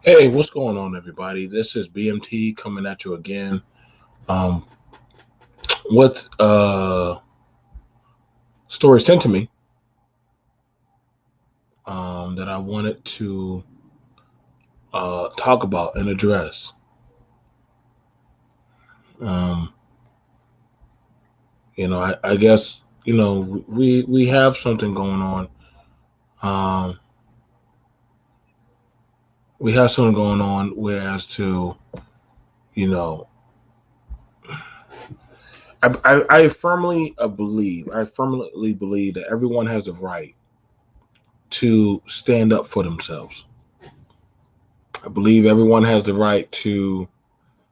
Hey, what's going on, everybody? This is BMT coming at you again um, with a story sent to me that I wanted to talk about and address. Um, I guess we have something going on. Um, we have something going on, whereas to you know, I firmly believe that everyone has a right to stand up for themselves. I believe everyone has the right to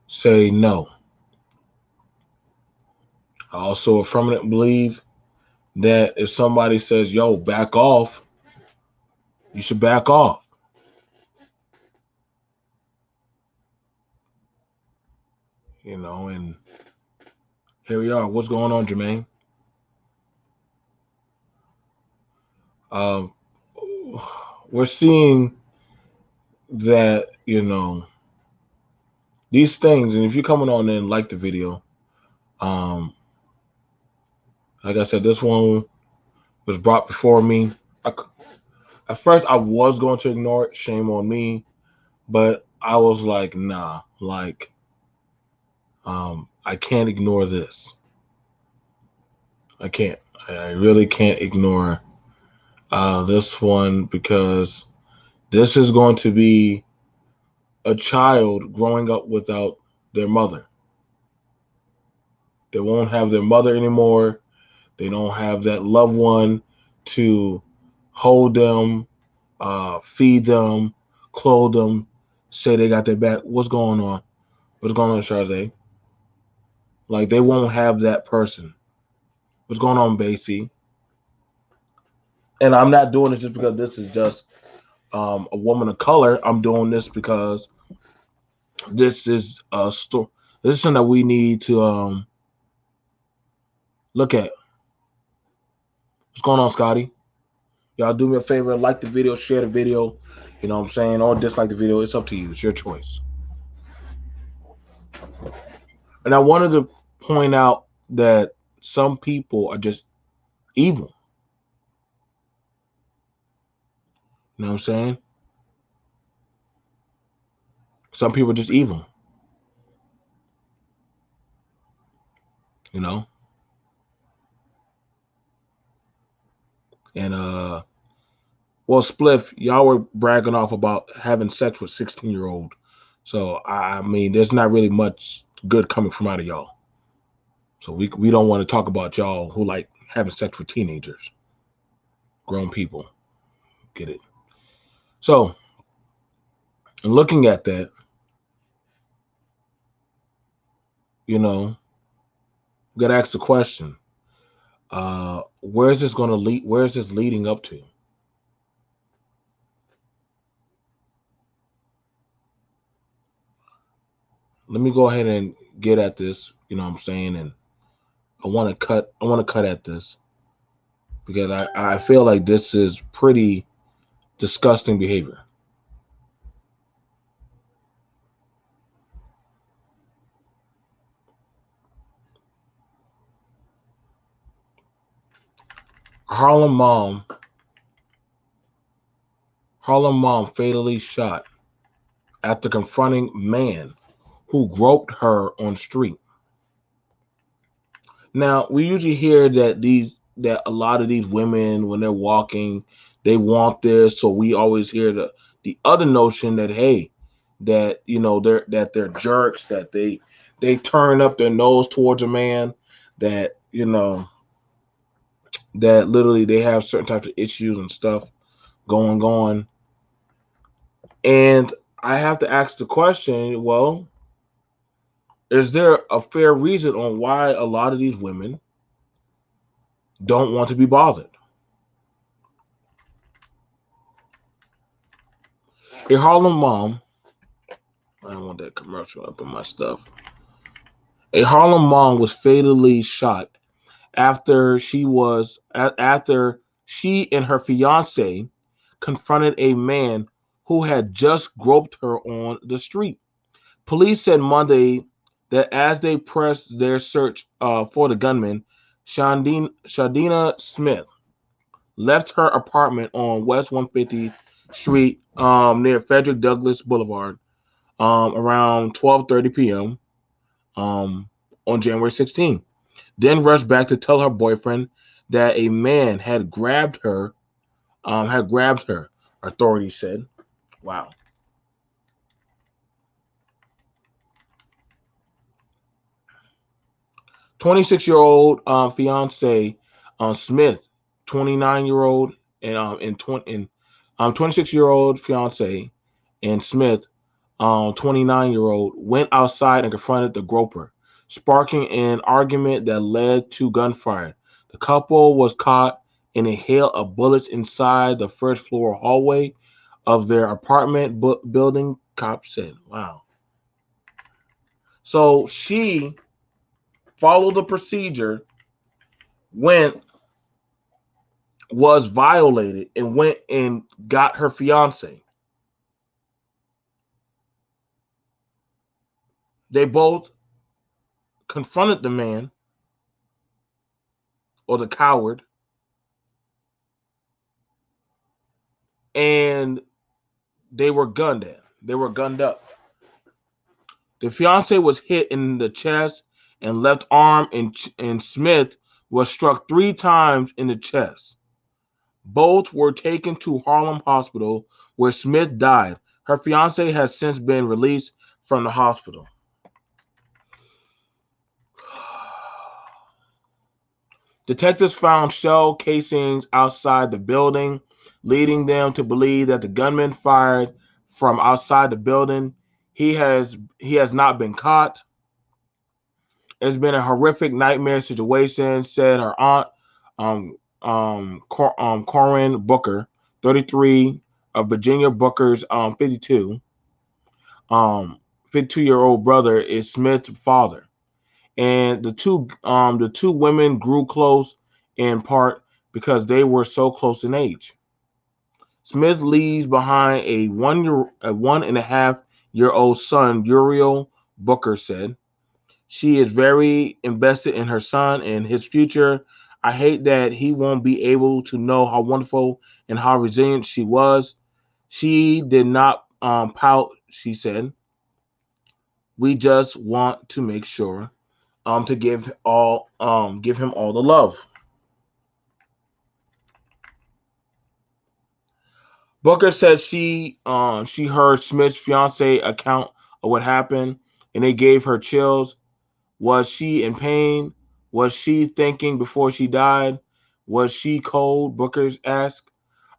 say no. I also firmly believe that if somebody says, yo, back off, you should back off. And here we are. What's going on, Jermaine? Um, we're seeing that, these things, and if you're coming on in, like the video, um, like I said, this one was brought before me. I, at first, I was going to ignore it, shame on me, but I was like, nah, I can't ignore this. I can't. I really can't ignore this one because this is going to be a child growing up without their mother. They won't have their mother anymore. They don't have that loved one to hold them, feed them, clothe them, say they got their back. What's going on? What's going on, Charze? Like, they won't have that person. What's going on, Basie? And I'm not doing it just because this is just a woman of color. I'm doing this because this is a story. This is something that we need to look at. What's going on, Scotty? Y'all do me a favor, like the video, share the video. You know what I'm saying? Or dislike the video. It's up to you. It's your choice. And I wanted to point out that some people are just evil. You know what I'm saying? Some people are just evil. You know? And well, Spliff, y'all were bragging off about having sex with 16-year-old. So I mean, there's not really much good coming from out of y'all. So we don't want to talk about y'all who like having sex with teenagers, grown people. Get it? So, in looking at that, we got to ask the question: where is this going to lead? Where is this leading up to? Let me go ahead and get at this. You know what I'm saying? And I want to cut. I want to cut at this because I feel like this is pretty disgusting behavior. Harlem mom. Harlem mom fatally shot after confronting man who groped her on street. Now, we usually hear that a lot of these women, when they're walking, they want this. So we always hear the other notion that, hey, that they're jerks, that they turn up their nose towards a man, that that literally they have certain types of issues and stuff going on. And I have to ask the question, well, is there a fair reason on why a lot of these women don't want to be bothered? A Harlem mom, I don't want that commercial up in my stuff. A Harlem mom was fatally shot after she and her fiance confronted a man who had just groped her on the street. Police said Monday that as they pressed their search for the gunman, Shadina Smith left her apartment on West 150th Street near Frederick Douglass Boulevard around 12:30 p.m. On January 16th. Then rushed back to tell her boyfriend that a man had grabbed her. Authorities said. Wow. 26-year-old fiance Smith, 29-year-old and 26-year-old fiance and Smith, 29-year-old, went outside and confronted the groper, sparking an argument that led to gunfire. The couple was caught in a hail of bullets inside the first floor hallway of their apartment building, cops said. Wow. So she followed the procedure, went, was violated, and went and got her fiance. They both confronted the man, or the coward, and they were gunned at. They were gunned up. The fiance was hit in the chest and left arm, and Smith was struck 3 times in the chest. Both were taken to Harlem Hospital, where Smith died. Her fiance has since been released from the hospital. Detectives found shell casings outside the building, leading them to believe that the gunman fired from outside the building. He has not been caught. It's been a horrific nightmare situation, said her aunt, Corinne Booker, 33, of Virginia. Booker's 52-year-old brother is Smith's father, and the two women grew close in part because they were so close in age. Smith leaves behind a 1.5-year-old son, Uriel, Booker said. She is very invested in her son and his future. I hate that he won't be able to know how wonderful and how resilient she was. She did not pout, she said. We just want to make sure to give him all the love. Booker said she heard Smith's fiance account of what happened, and it gave her chills. Was she in pain? Was she thinking before she died? Was she cold? Booker asked.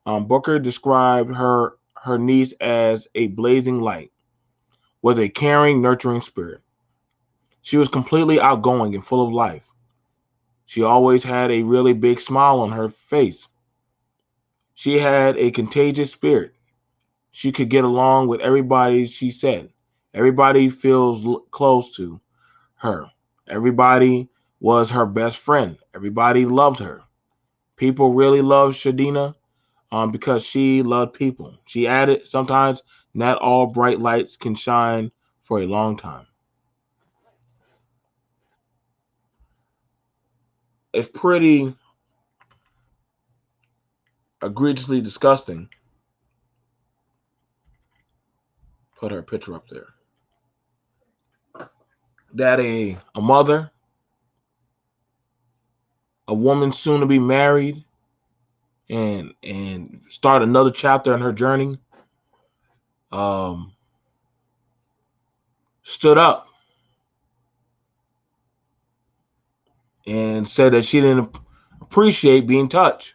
Booker described her niece as a blazing light with a caring, nurturing spirit. She was completely outgoing and full of life. She always had a really big smile on her face. She had a contagious spirit. She could get along with everybody, she said. Everybody feels close to her. Everybody was her best friend. Everybody loved her. People really loved Shadina because she loved people. She added, sometimes not all bright lights can shine for a long time. It's pretty egregiously disgusting. Put her picture up there. That a mother, a woman soon to be married, and start another chapter in her journey, um, stood up and said that she didn't appreciate being touched.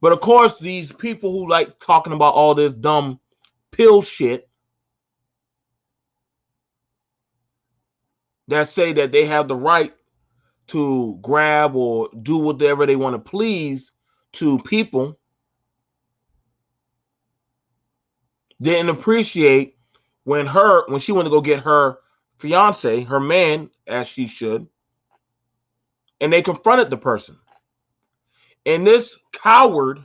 But of course, these people who like talking about all this dumb pill shit, that say that they have the right to grab or do whatever they want to please to people, didn't appreciate when she went to go get her fiance, her man, as she should, and they confronted the person. And this coward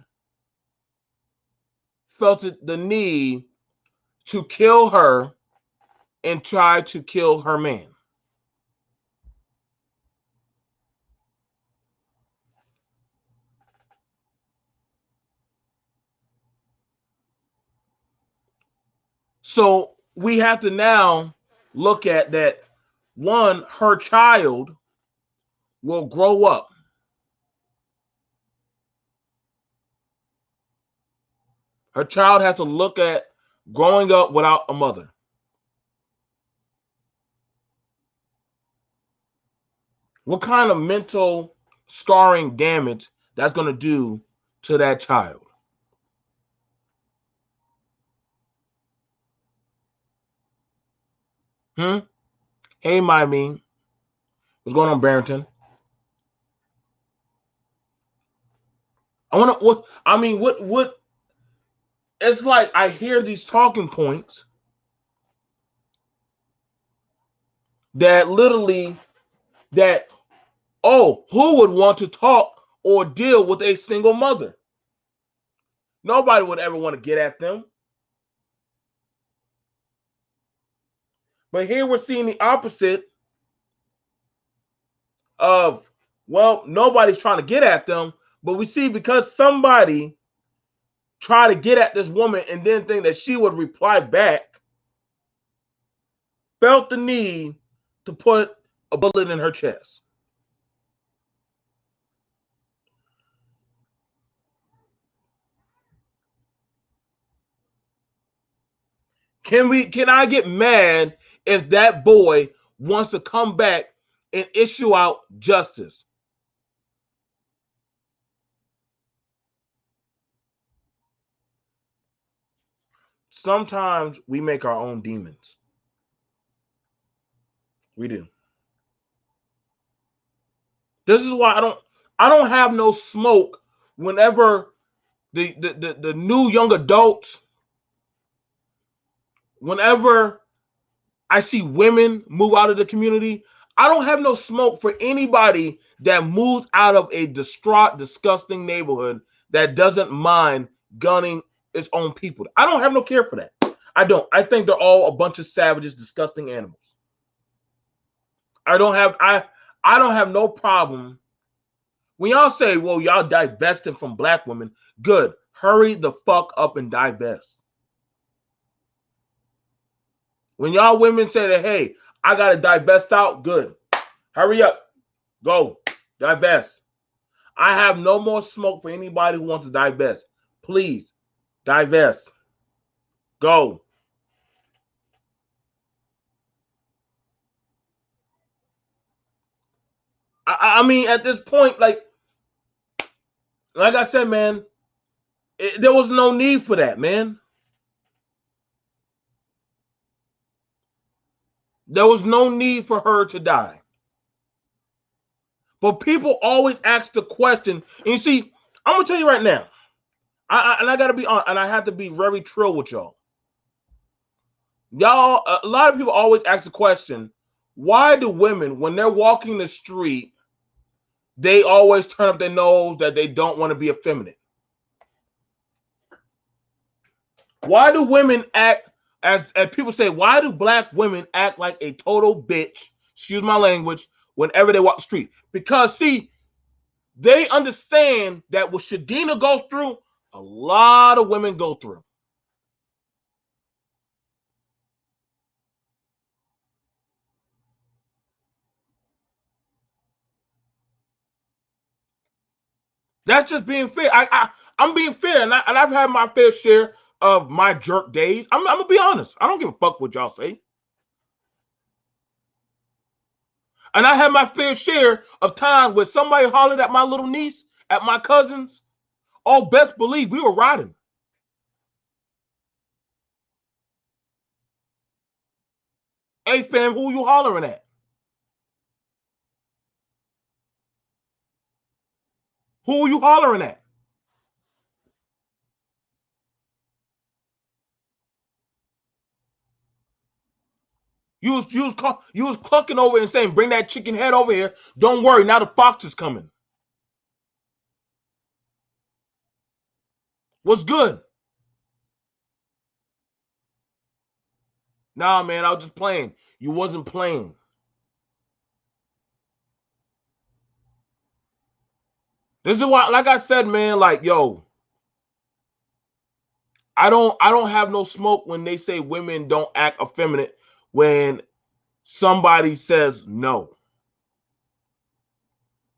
felt the need to kill her and try to kill her man. So we have to now look at that. One, her child will grow up. Her child has to look at growing up without a mother. What kind of mental scarring damage that's going to do to that child? Hmm? Hey, Mymene. What's going on, Barrington? I want to, what, I mean, what, it's like I hear these talking points that literally, that, oh, who would want to talk or deal with a single mother? Nobody would ever want to get at them. But here we're seeing the opposite of, well, nobody's trying to get at them, but we see because somebody tried to get at this woman and then think that she would reply back, felt the need to put a bullet in her chest. Can I get mad if that boy wants to come back and issue out justice? Sometimes we make our own demons. We do. This is why I don't have no smoke whenever the new young adults, whenever I see women move out of the community, I don't have no smoke for anybody that moves out of a distraught, disgusting neighborhood that doesn't mind gunning its own people. I don't have no care for that. I don't. I think they're all a bunch of savages, disgusting animals. I don't have no problem when y'all say, well, y'all divesting from black women. Good. Hurry the fuck up and divest. When y'all women say that, hey, I gotta divest out, good. Hurry up. Go. Divest. I have no more smoke for anybody who wants to divest. Please, divest. Go. I mean, at this point, like I said, man, there was no need for that, man. There was no need for her to die. But people always ask the question, and you see, I'm gonna tell you right now, and I gotta be on, and I have to be very true with y'all. Y'all, a lot of people always ask the question, why do women, when they're walking the street, they always turn up their nose that they don't want to be effeminate? Why do women act as people say, why do black women act like a total bitch, excuse my language, whenever they walk the street? Because see, they understand that what Shadina goes through, a lot of women go through. That's just being fair. I'm being fair, and I've had my fair share of my jerk days. I'm gonna be honest. I don't give a fuck what y'all say. And I had my fair share of time where somebody hollered at my little niece, at my cousins. Oh, best believe we were riding. Hey, fam, who you hollering at? Who are you hollering at? You was clucking over and saying, "Bring that chicken head over here. Don't worry, now the fox is coming." What's good? Nah, man, I was just playing. You wasn't playing. This is why, like I said, man, like, yo, I don't have no smoke when they say women don't act effeminate when somebody says no.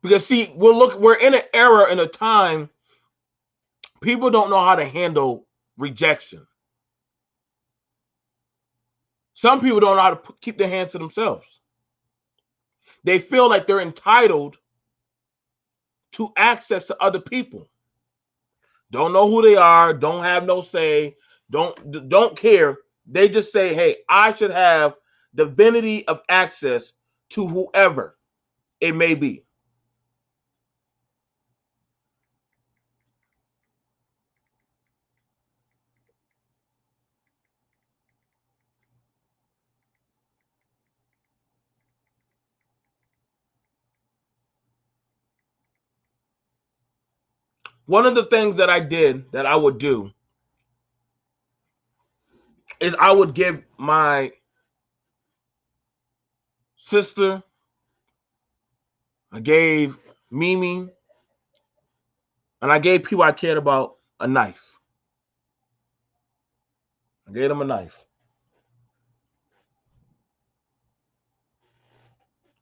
Because see, we're in an era, in a time, people don't know how to handle rejection. Some people don't know how to keep their hands to themselves. They feel like they're entitled to access to other people. Don't know who they are, don't have no say, don't care. They just say, hey, I should have divinity of access to whoever it may be. One of the things that I did that I would do is I would give my sister, I gave Mimi, and I gave people I cared about a knife. I gave them a knife.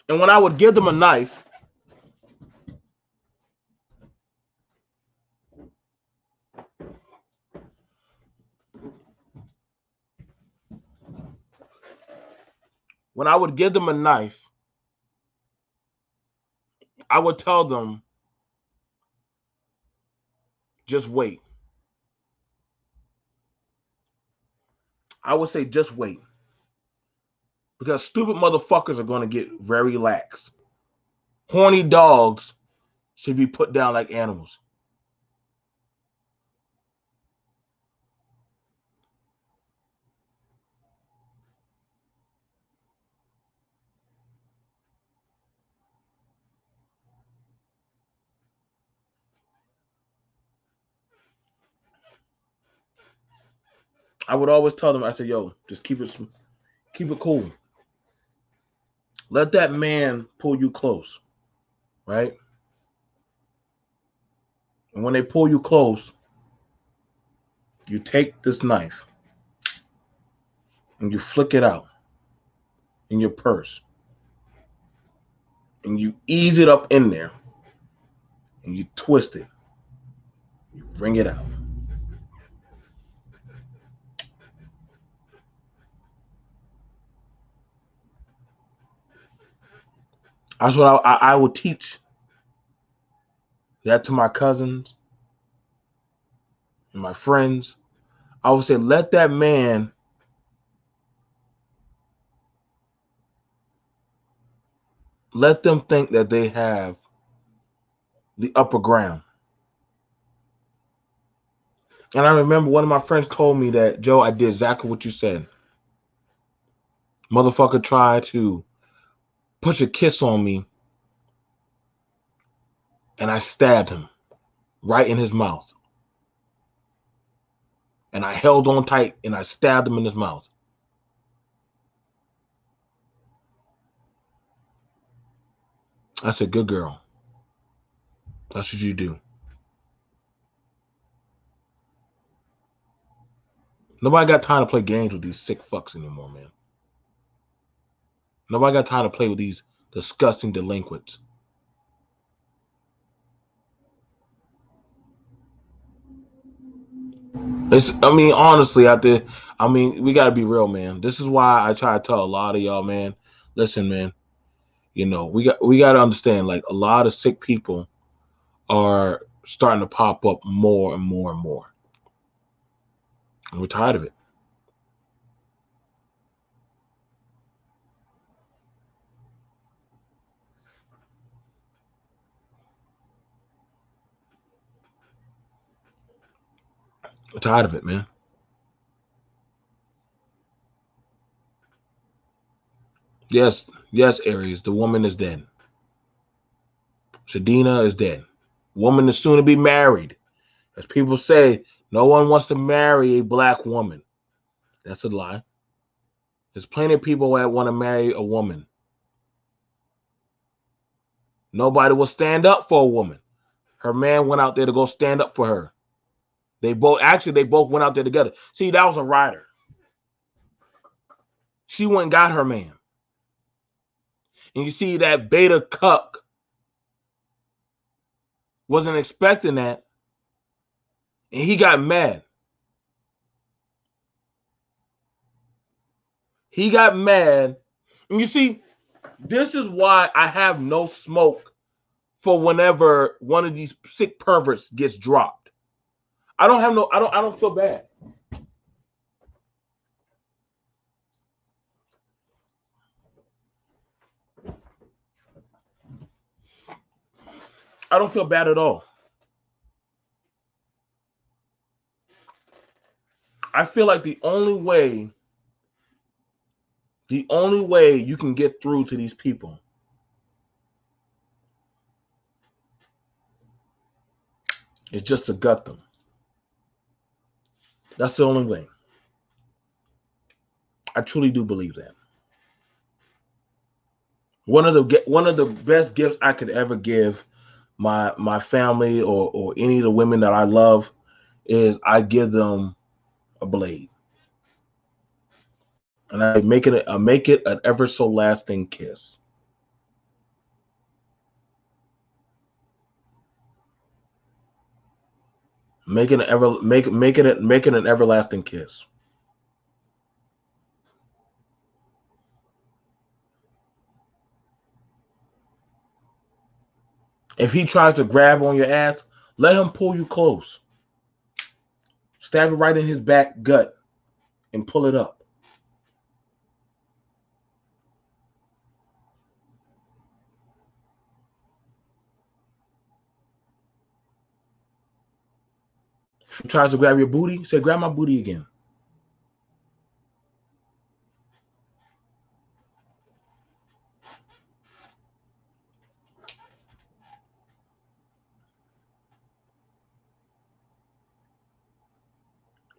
And when I would give them a knife, when I would give them a knife, I would tell them, just wait. I would say, just wait. Because stupid motherfuckers are going to get very lax. Horny dogs should be put down like animals. I would always tell them, I said, yo, just keep it cool. Let that man pull you close, right? And when they pull you close, you take this knife and you flick it out in your purse. And you ease it up in there and you twist it. You bring it out. That's what I would teach that to my cousins and my friends. I would say, let that man let them think that they have the upper ground. And I remember one of my friends told me that, Joe, I did exactly what you said. Motherfucker tried to push a kiss on me and I stabbed him right in his mouth. And I held on tight and I stabbed him in his mouth. I said, good girl. That's what you do. Nobody got time to play games with these sick fucks anymore, man. Nobody got time to play with these disgusting delinquents. Honestly, we got to be real, man. This is why I try to tell a lot of y'all, man. Listen, man. We got to understand, like, a lot of sick people are starting to pop up more and more and more. And we're tired of it. We're tired of it, man. Yes, Aries, the woman is dead. Shadina is dead. Woman is soon to be married. As people say, no one wants to marry a black woman. That's a lie. There's plenty of people that want to marry a woman. Nobody will stand up for a woman. Her man went out there to go stand up for her. They both went out there together. See, that was a rider. She went and got her man. And you see that beta cuck wasn't expecting that. And he got mad. He got mad. And you see, this is why I have no smoke for whenever one of these sick perverts gets dropped. I don't feel bad. I don't feel bad at all. I feel like the only way you can get through to these people is just to gut them. That's the only way. I truly do believe that. One of the best gifts I could ever give my family or any of the women that I love is I give them a blade. And I make it an ever so lasting kiss. Make it an everlasting kiss. If he tries to grab on your ass, let him pull you close. Stab it right in his back gut and pull it up. If he tries to grab your booty, say, grab my booty again.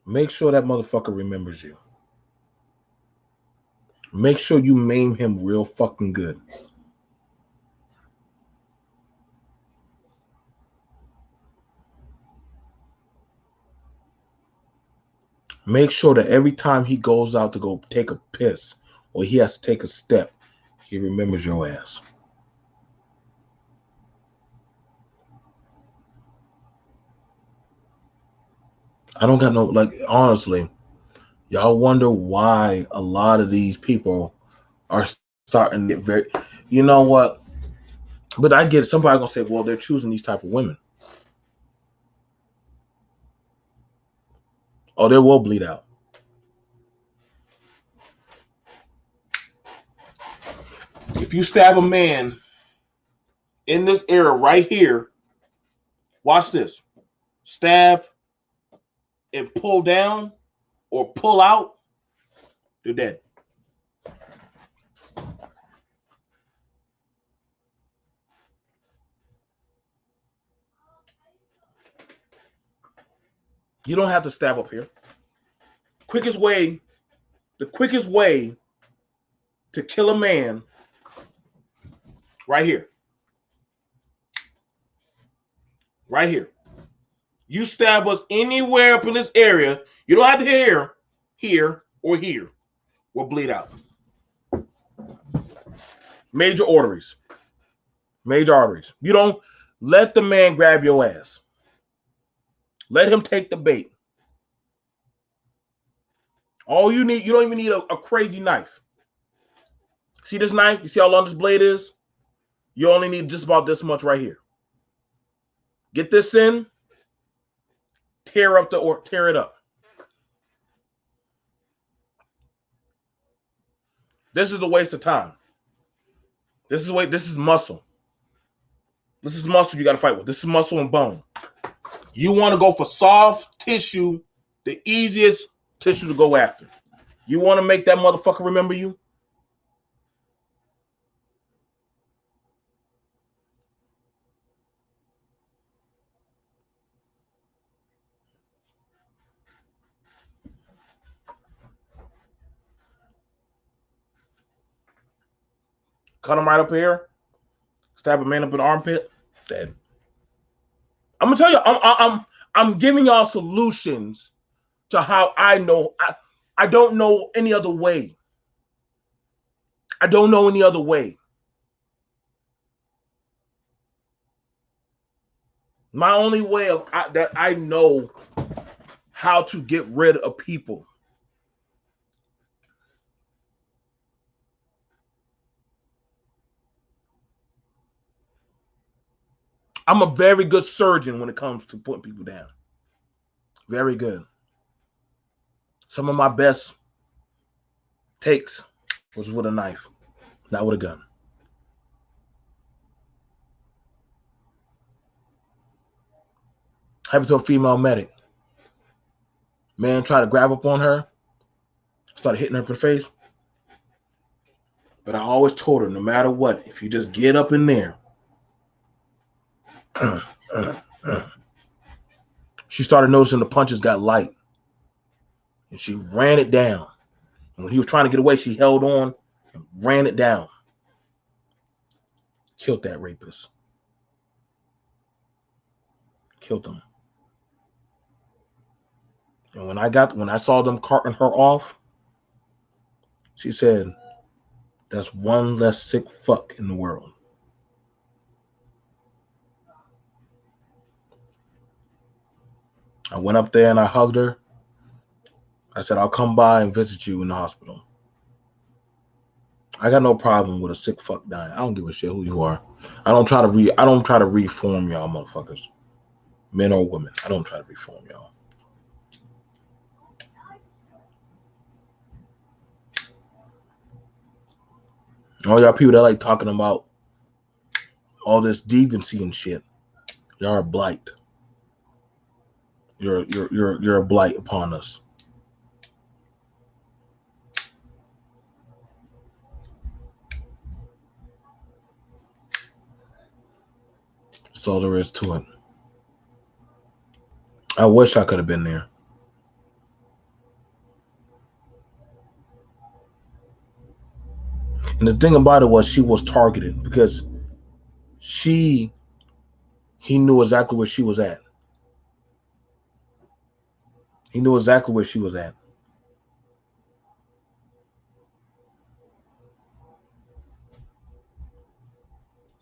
Make sure that motherfucker remembers you. Make sure you maim him real fucking good. Make sure that every time he goes out to go take a piss or he has to take a step, he remembers your ass. I don't got no, like, honestly, y'all wonder why a lot of these people are starting to get very, you know what? But I get it. Somebody gonna say, well, they're choosing these type of women. Oh, they will bleed out. If you stab a man in this area right here, watch this. Stab and pull down or pull out, they're dead. You don't have to stab up here. The quickest way to kill a man, right here. Right here. You stab us anywhere up in this area, you don't have to here, or here. We'll bleed out. Major arteries. Major arteries. You don't let the man grab your ass. Let him take the bait. All you need, you don't even need a crazy knife. See this knife? You see how long this blade is? You only need just about this much right here. Get this in, tear it up. This is a waste of time. This is muscle. This is muscle you got to fight with. This is muscle and bone. You want to go for soft tissue, the easiest tissue to go after. You want to make that motherfucker remember you? cut him right up here, stab a man up in the armpit, dead. I'm gonna tell you, I'm giving y'all solutions to how I know. I don't know any other way. I don't know any other way. My only way of that I know how to get rid of people. I'm a very good surgeon when it comes to putting people down. Very good. Some of my best takes was with a knife, not with a gun. Happened to a female medic. Man tried to grab up on her, started hitting her in the face. But I always told her, no matter what, if you just get up in there, she started noticing the punches got light. And she ran it down. And when he was trying to get away, she held on and ran it down. Killed that rapist. Killed him. And when I saw them carting her off, she said, "That's one less sick fuck in the world." I went up there and I hugged her. I said, "I'll come by and visit you in the hospital." I got no problem with a sick fuck dying. I don't give a shit who you are. I don't try to reform y'all motherfuckers. Men or women. I don't try to reform y'all. All y'all people that like talking about all this deviancy and shit, y'all are blight. You're a blight upon us. That's all there is to it. I wish I could have been there. And the thing about it was she was targeted because he knew exactly where she was at. He knew exactly where she was at.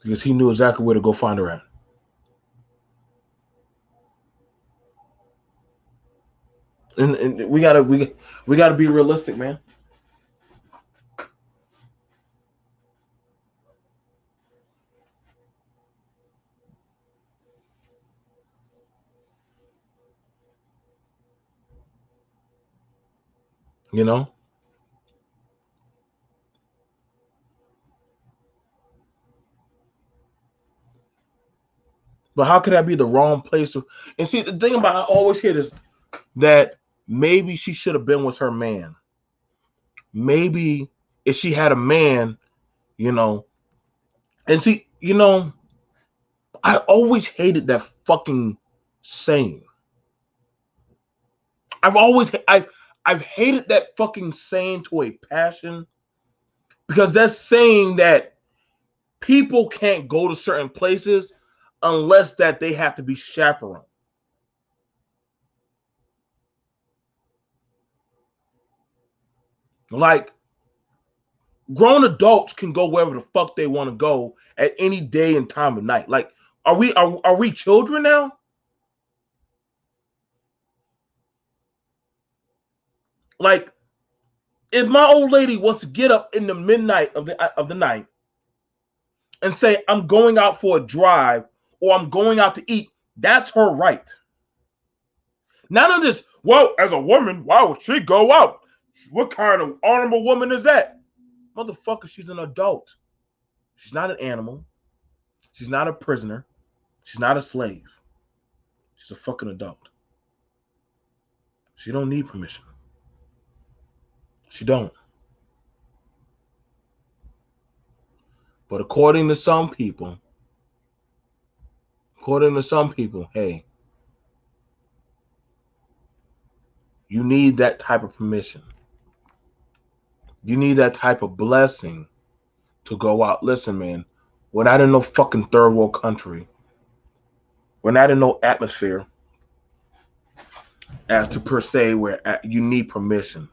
Because he knew exactly where to go find her at. And we gotta be realistic, man. You know? But how could that be the wrong place to? And see, the thing about I always hear this that maybe she should have been with her man. Maybe if she had a man, you know. And see, you know, I always hated that fucking saying. I've hated that fucking saying to a passion because that's saying that people can't go to certain places unless that they have to be chaperoned. Like grown adults can go wherever the fuck they want to go at any day and time of night. Like, are we children now? Like, if my old lady wants to get up in the midnight of the night and say I'm going out for a drive or I'm going out to eat, that's her right. None of this. Well, as a woman, why would she go out? What kind of honorable woman is that? Motherfucker, she's an adult. She's not an animal. She's not a prisoner. She's not a slave. She's a fucking adult. She don't need permission. She don't. But according to some people, hey, you need that type of permission. You need that type of blessing to go out. Listen, man, we're not in no fucking third world country. We're not in no atmosphere as to per se where you need permission.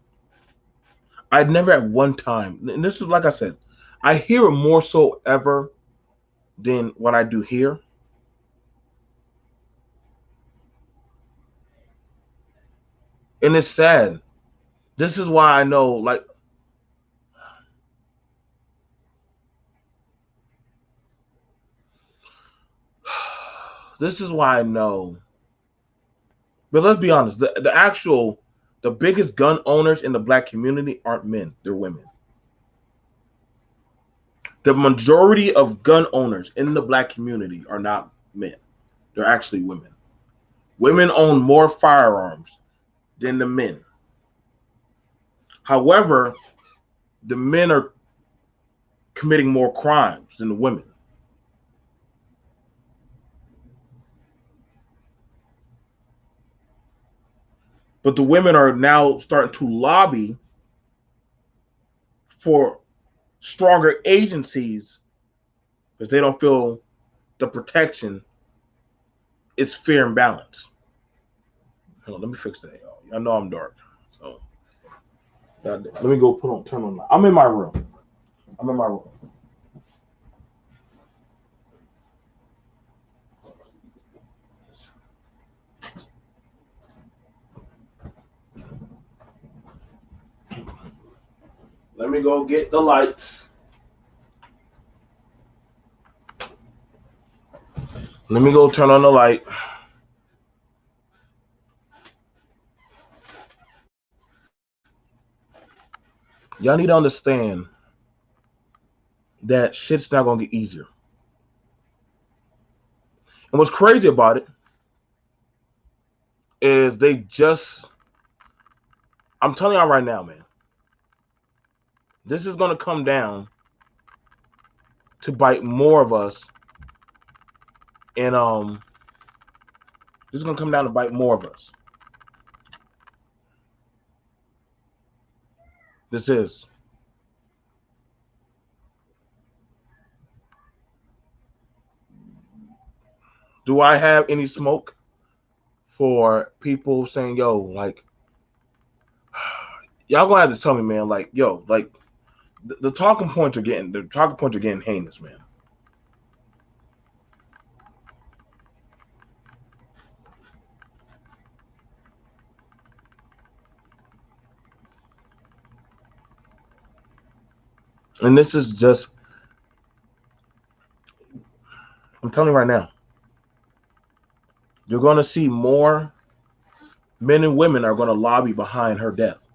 I'd never at one time, and this is like I said, I hear it more so ever than what I do here. And it's sad. This is why I know, like, this is why I know. But let's be honest, the biggest gun owners in the black community aren't men, they're women. The majority of gun owners in the black community are not men. They're actually women. Women own more firearms than the men. However, the men are committing more crimes than the women. But the women are now starting to lobby for stronger agencies because they don't feel the protection is fair and balanced. Hold on, let me fix that, y'all. I know I'm dark. So let me go turn on light. I'm in my room. I'm in my room. Let me go get the lights. Let me go turn on the light. Y'all need to understand that shit's not gonna get easier. And what's crazy about it is I'm telling y'all right now, man, this is gonna come down to bite more of us. And this is gonna come down to bite more of us. This is. Do I have any smoke for people saying, yo, like, y'all gonna have to tell me, man, like, yo, like, the talking points are getting heinous, man. And this is just, I'm telling you right now, you're gonna see more men and women are gonna lobby behind her death.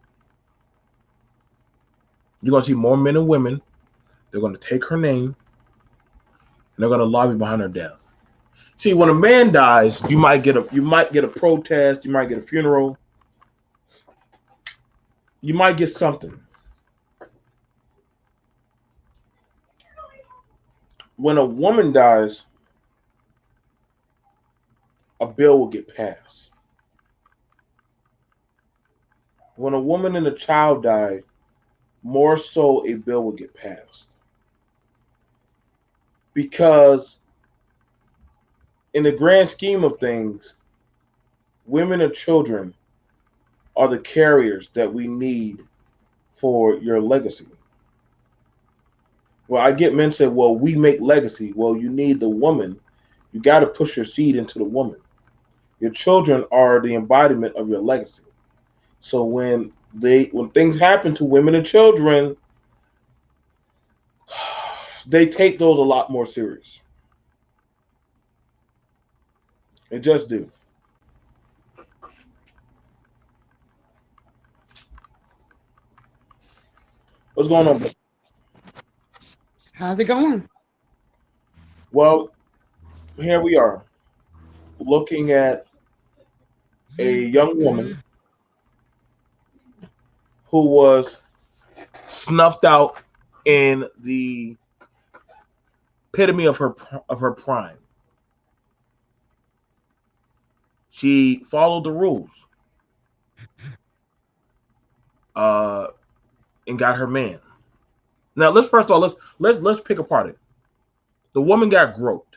You're gonna see more men and women. They're gonna take her name and they're gonna lobby behind her death. See, when a man dies, you might get a protest, you might get a funeral, you might get something. When a woman dies, a bill will get passed. When a woman and a child die, more so a bill will get passed. Because in the grand scheme of things, women and children are the carriers that we need for your legacy. Well, I get men say, well, we make legacy. Well, you need the woman. You got to push your seed into the woman. Your children are the embodiment of your legacy. So when things happen to women and children, they take those a lot more serious. They just do. What's going on? How's it going? Well, here we are looking at a young woman who was snuffed out in the epitome of her prime. She followed the rules uh, and got her man. Now let's first of all let's pick apart it. The woman got groped.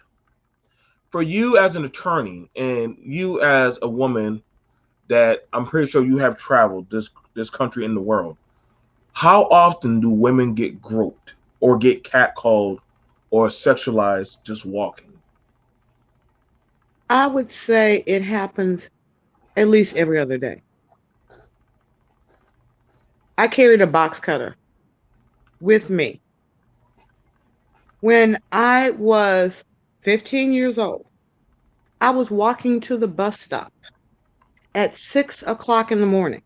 For you as an attorney and you as a woman that I'm pretty sure you have traveled this country and the world, how often do women get groped or get catcalled or sexualized just walking? I would say it happens at least every other day. I carried a box cutter with me when I was 15 years old. I was walking to the bus stop at 6 o'clock in the morning.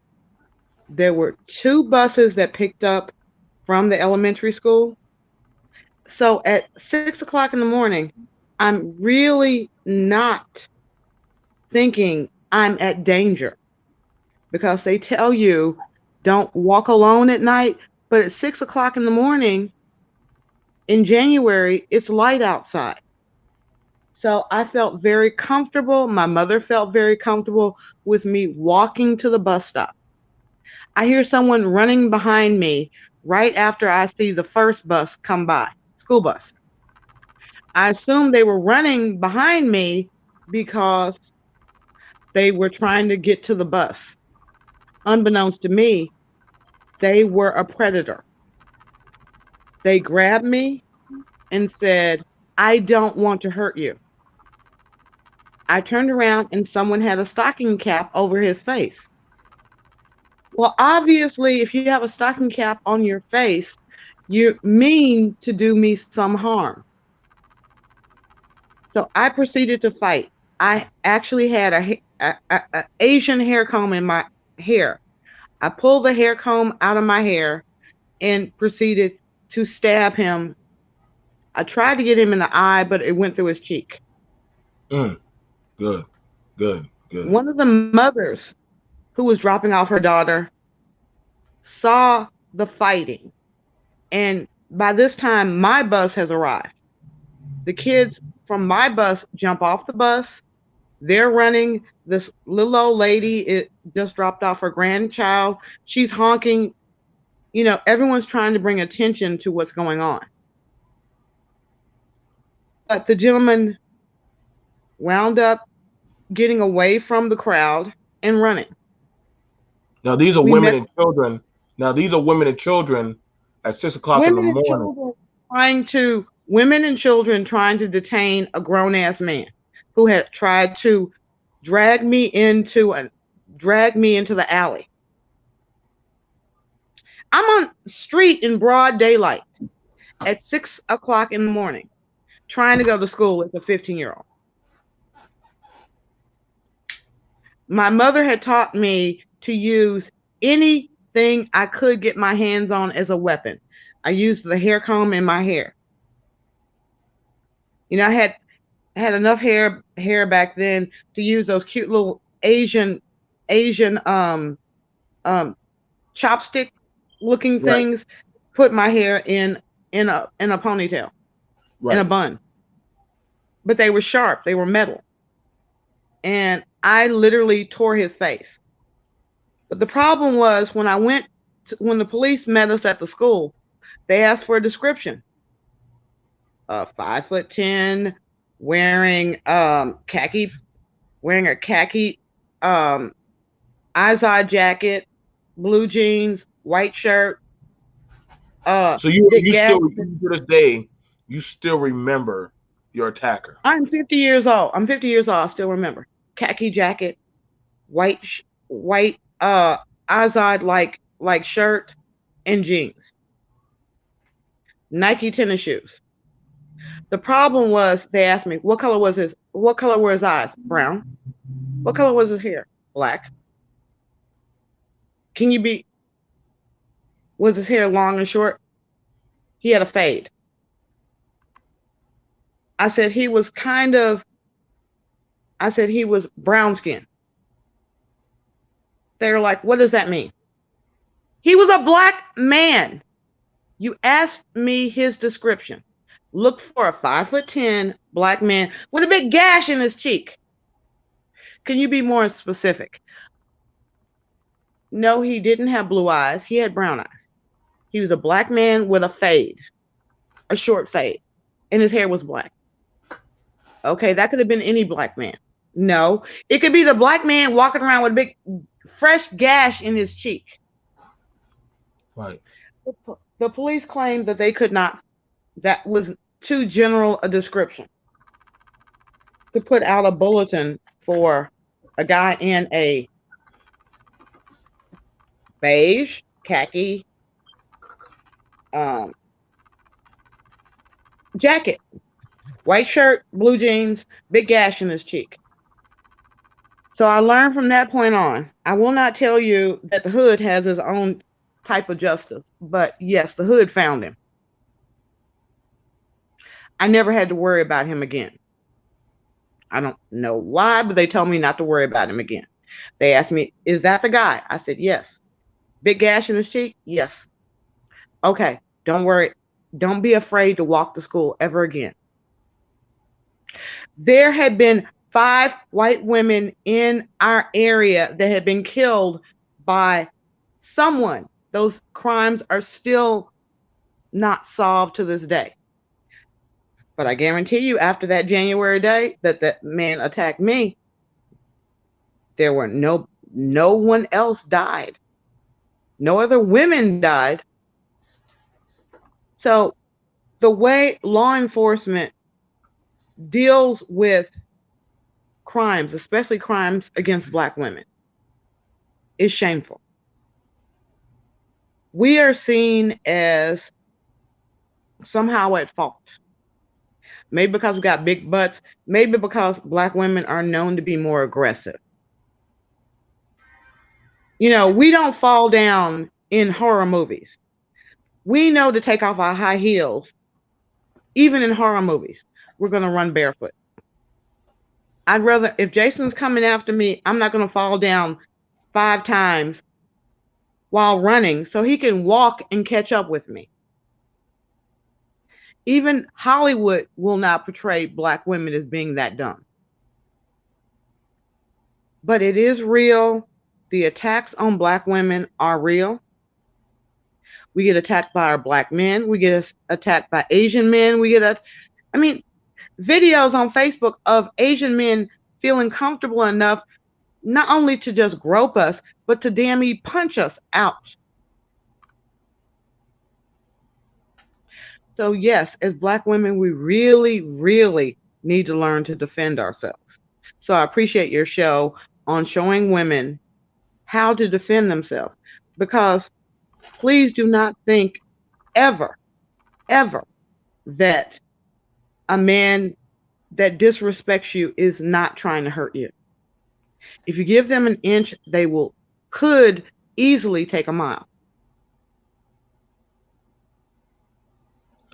There were two buses that picked up from the elementary school. So at 6 o'clock in the morning, I'm really not thinking I'm at danger because they tell you don't walk alone at night. But at 6 o'clock in the morning in January, it's light outside. So I felt very comfortable. My mother felt very comfortable with me walking to the bus stop. I hear someone running behind me right after I see the first bus come by, school bus. I assume they were running behind me because they were trying to get to the bus. Unbeknownst to me, they were a predator. They grabbed me and said, I don't want to hurt you. I turned around and someone had a stocking cap over his face. Well, obviously, if you have a stocking cap on your face, you mean to do me some harm. So I proceeded to fight. I actually had a Asian hair comb in my hair. I pulled the hair comb out of my hair and proceeded to stab him. I tried to get him in the eye, but it went through his cheek. Mm, good, good, good. One of the mothers who was dropping off her daughter saw the fighting. And by this time, my bus has arrived. The kids from my bus jump off the bus. They're running. This little old lady just dropped off her grandchild. She's honking. Everyone's trying to bring attention to what's going on. But the gentleman wound up getting away from the crowd and running. Now these are We women met and children. Now these are women and children at 6 o'clock in the women and morning. children women and children trying to detain a grown ass man who had tried to drag me into a drag me into the alley. I'm on the street in broad daylight at 6 o'clock in the morning, trying to go to school as a 15-year-old. My mother had taught me to use anything I could get my hands on as a weapon. I used the hair comb in my hair. I had enough hair back then to use those cute little Asian um chopstick looking Right, things, put my hair in a ponytail, in a right. bun. But they were sharp, they were metal. And I literally tore his face. But the problem was when the police met us at the school, they asked for a description. 5'10", wearing khaki, wearing a khaki um Izod jacket, blue jeans, white shirt, So you big you still gas. even to this day you still remember your attacker. I'm 50 years old. I'm 50 years old. I still remember. Khaki jacket, white Izod like shirt and jeans, Nike tennis shoes. The problem was they asked me what color were his eyes? Brown. What color was his hair? Black. Can you be Was his hair long and short? He had a fade. I said he was kind of I said he was brown skin. They were like, what does that mean? He was a black man. You asked me his description. Look for a 5'10" black man with a big gash in his cheek. Can you be more specific? No, he didn't have blue eyes. He had brown eyes. He was a black man with a fade, a short fade, and his hair was black. Okay, that could have been any black man. No, it could be the black man walking around with a big, fresh gash in his cheek. Right. The police claimed that they could not, that was too general a description to put out a bulletin for a guy in a beige, khaki um, jacket, white shirt, blue jeans, big gash in his cheek. So I learned from that point on. I will not tell you that the hood has his own type of justice, but yes, the hood found him. I never had to worry about him again. I don't know why, but they told me not to worry about him again. They asked me, "Is that the guy?" I said, "Yes." Big gash in his cheek? Yes. Okay, don't worry. Don't be afraid to walk to school ever again. There had been 5 white women in our area that had been killed by someone. Those crimes are still not solved to this day. But I guarantee you, after that January day that that man attacked me, there were no one else died. No other women died. So the way law enforcement deals with crimes, especially crimes against black women, is shameful. We are seen as somehow at fault. Maybe because we got big butts, maybe because black women are known to be more aggressive. You know, we don't fall down in horror movies. We know to take off our high heels, even in horror movies. We're going to run barefoot. I'd rather, if Jason's coming after me, I'm not going to fall down 5 times while running so he can walk and catch up with me. Even Hollywood will not portray black women as being that dumb. But it is real. The attacks on black women are real. We get attacked by our black men. We get attacked by Asian men. I mean, videos on Facebook of Asian men feeling comfortable enough not only to just grope us, but to damn me punch us out. So yes, as black women, we really, really need to learn to defend ourselves. So I appreciate your show on showing women how to defend themselves because please do not think ever, ever that a man that disrespects you is not trying to hurt you. If you give them an inch, they will could easily take a mile.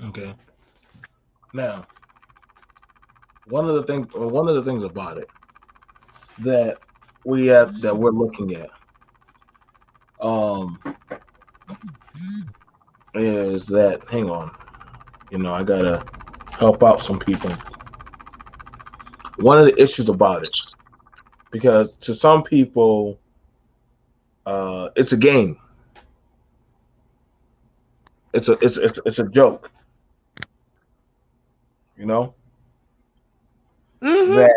Okay. Now, one of the things about it that we're looking at um is that, hang on, I gotta help out some people. One of the issues about it, because to some people, it's a game. It's a joke. You know Hmm. that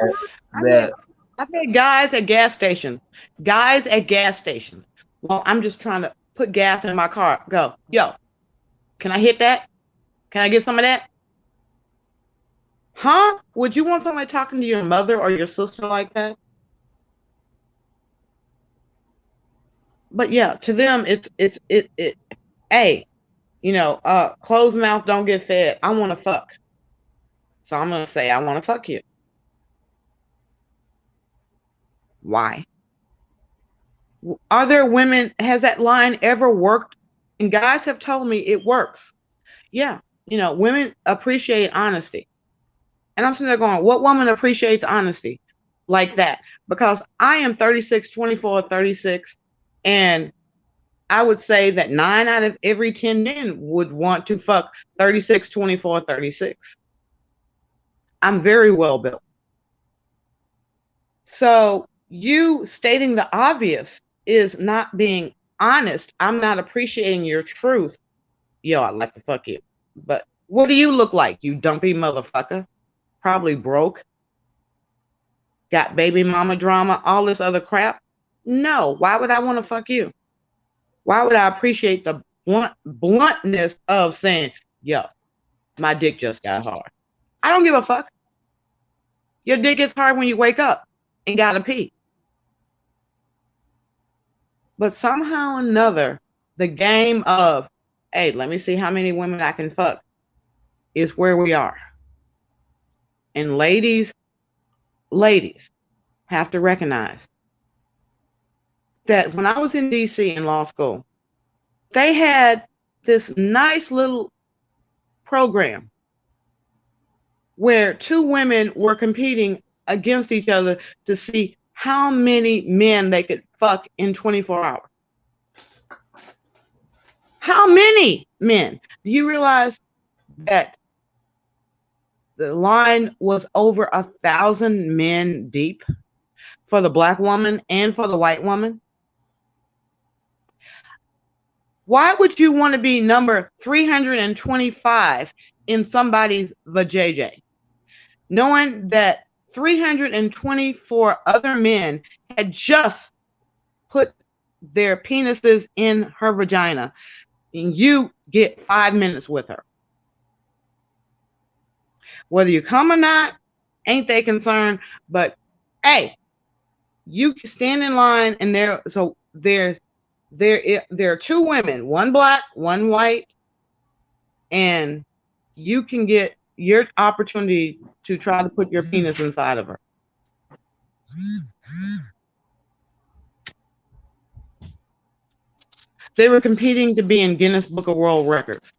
I've had that I've had guys at gas stations, guys at gas stations. Well, I'm just trying to put gas in my car. Go, yo, can I hit that? Can I get some of that? Huh? Would you want somebody talking to your mother or your sister like that? But yeah, to them, it's. Hey, closed mouth don't get fed. I want to fuck, so I'm gonna say I want to fuck you. Why? Are there women? Has that line ever worked? And guys have told me it works. Yeah, women appreciate honesty. And I'm sitting there going, what woman appreciates honesty like that? Because I am 36, 24, 36, and I would say that 9 out of every 10 men would want to fuck 36, 24, 36. I'm very well built. So you stating the obvious is not being honest. I'm not appreciating your truth. yo, I'd like to fuck you. But what do you look like, you dumpy motherfucker? Probably broke, got baby mama drama, all this other crap. No, why would I want to fuck you? Why would I appreciate the bluntness of saying, yo, my dick just got hard? I don't give a fuck. Your dick gets hard when you wake up and gotta pee. But somehow or another, the game of, hey, let me see how many women I can fuck is where we are. And ladies have to recognize that when I was in DC in law school, they had this nice little program where two women were competing against each other to see how many men they could fuck in 24 hours. How many men? Do you realize that the line was over 1,000 men deep for the black woman and for the white woman? Why would you want to be number 325 in somebody's vajayjay, knowing that 324 other men had just put their penises in her vagina, and you get 5 minutes with her? Whether you come or not, ain't they concerned? But hey, you stand in line, and there are two women, one black, one white, and you can get your opportunity to try to put your penis inside of her. They were competing to be in Guinness Book of World Records.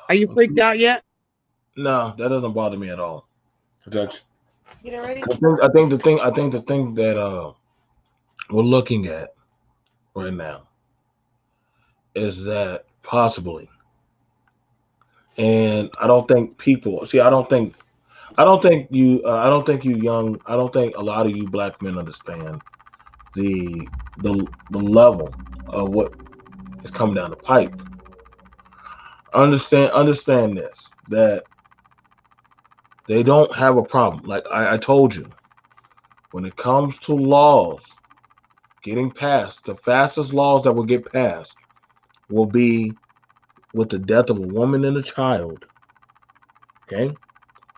Are you freaked out yet? No, that doesn't bother me at all. Judge. Get it ready. I think the thing that we're looking at right now is that possibly, and I don't think people see. I don't think a lot of you black men understand the level of what is coming down the pipe. Understand this, that they don't have a problem. Like I told you, when it comes to laws getting passed, the fastest laws that will get passed will be with the death of a woman and a child. Okay,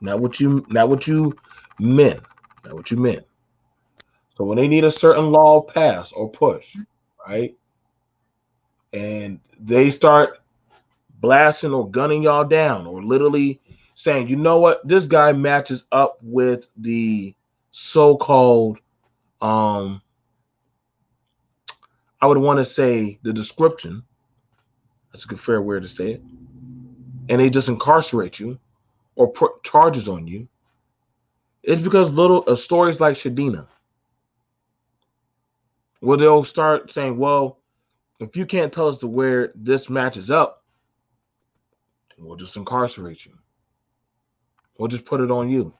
not what you men, not what you men. So when they need a certain law passed or pushed, right, and they start blasting or gunning y'all down, or literally saying, you know what, this guy matches up with the so-called, um, I would want to say the description. That's a good fair word to say it. And they just incarcerate you or put charges on you. It's because little stories like Shadina, where they'll start saying, well, if you can't tell us to where this matches up, we'll just incarcerate you. We'll just put it on you.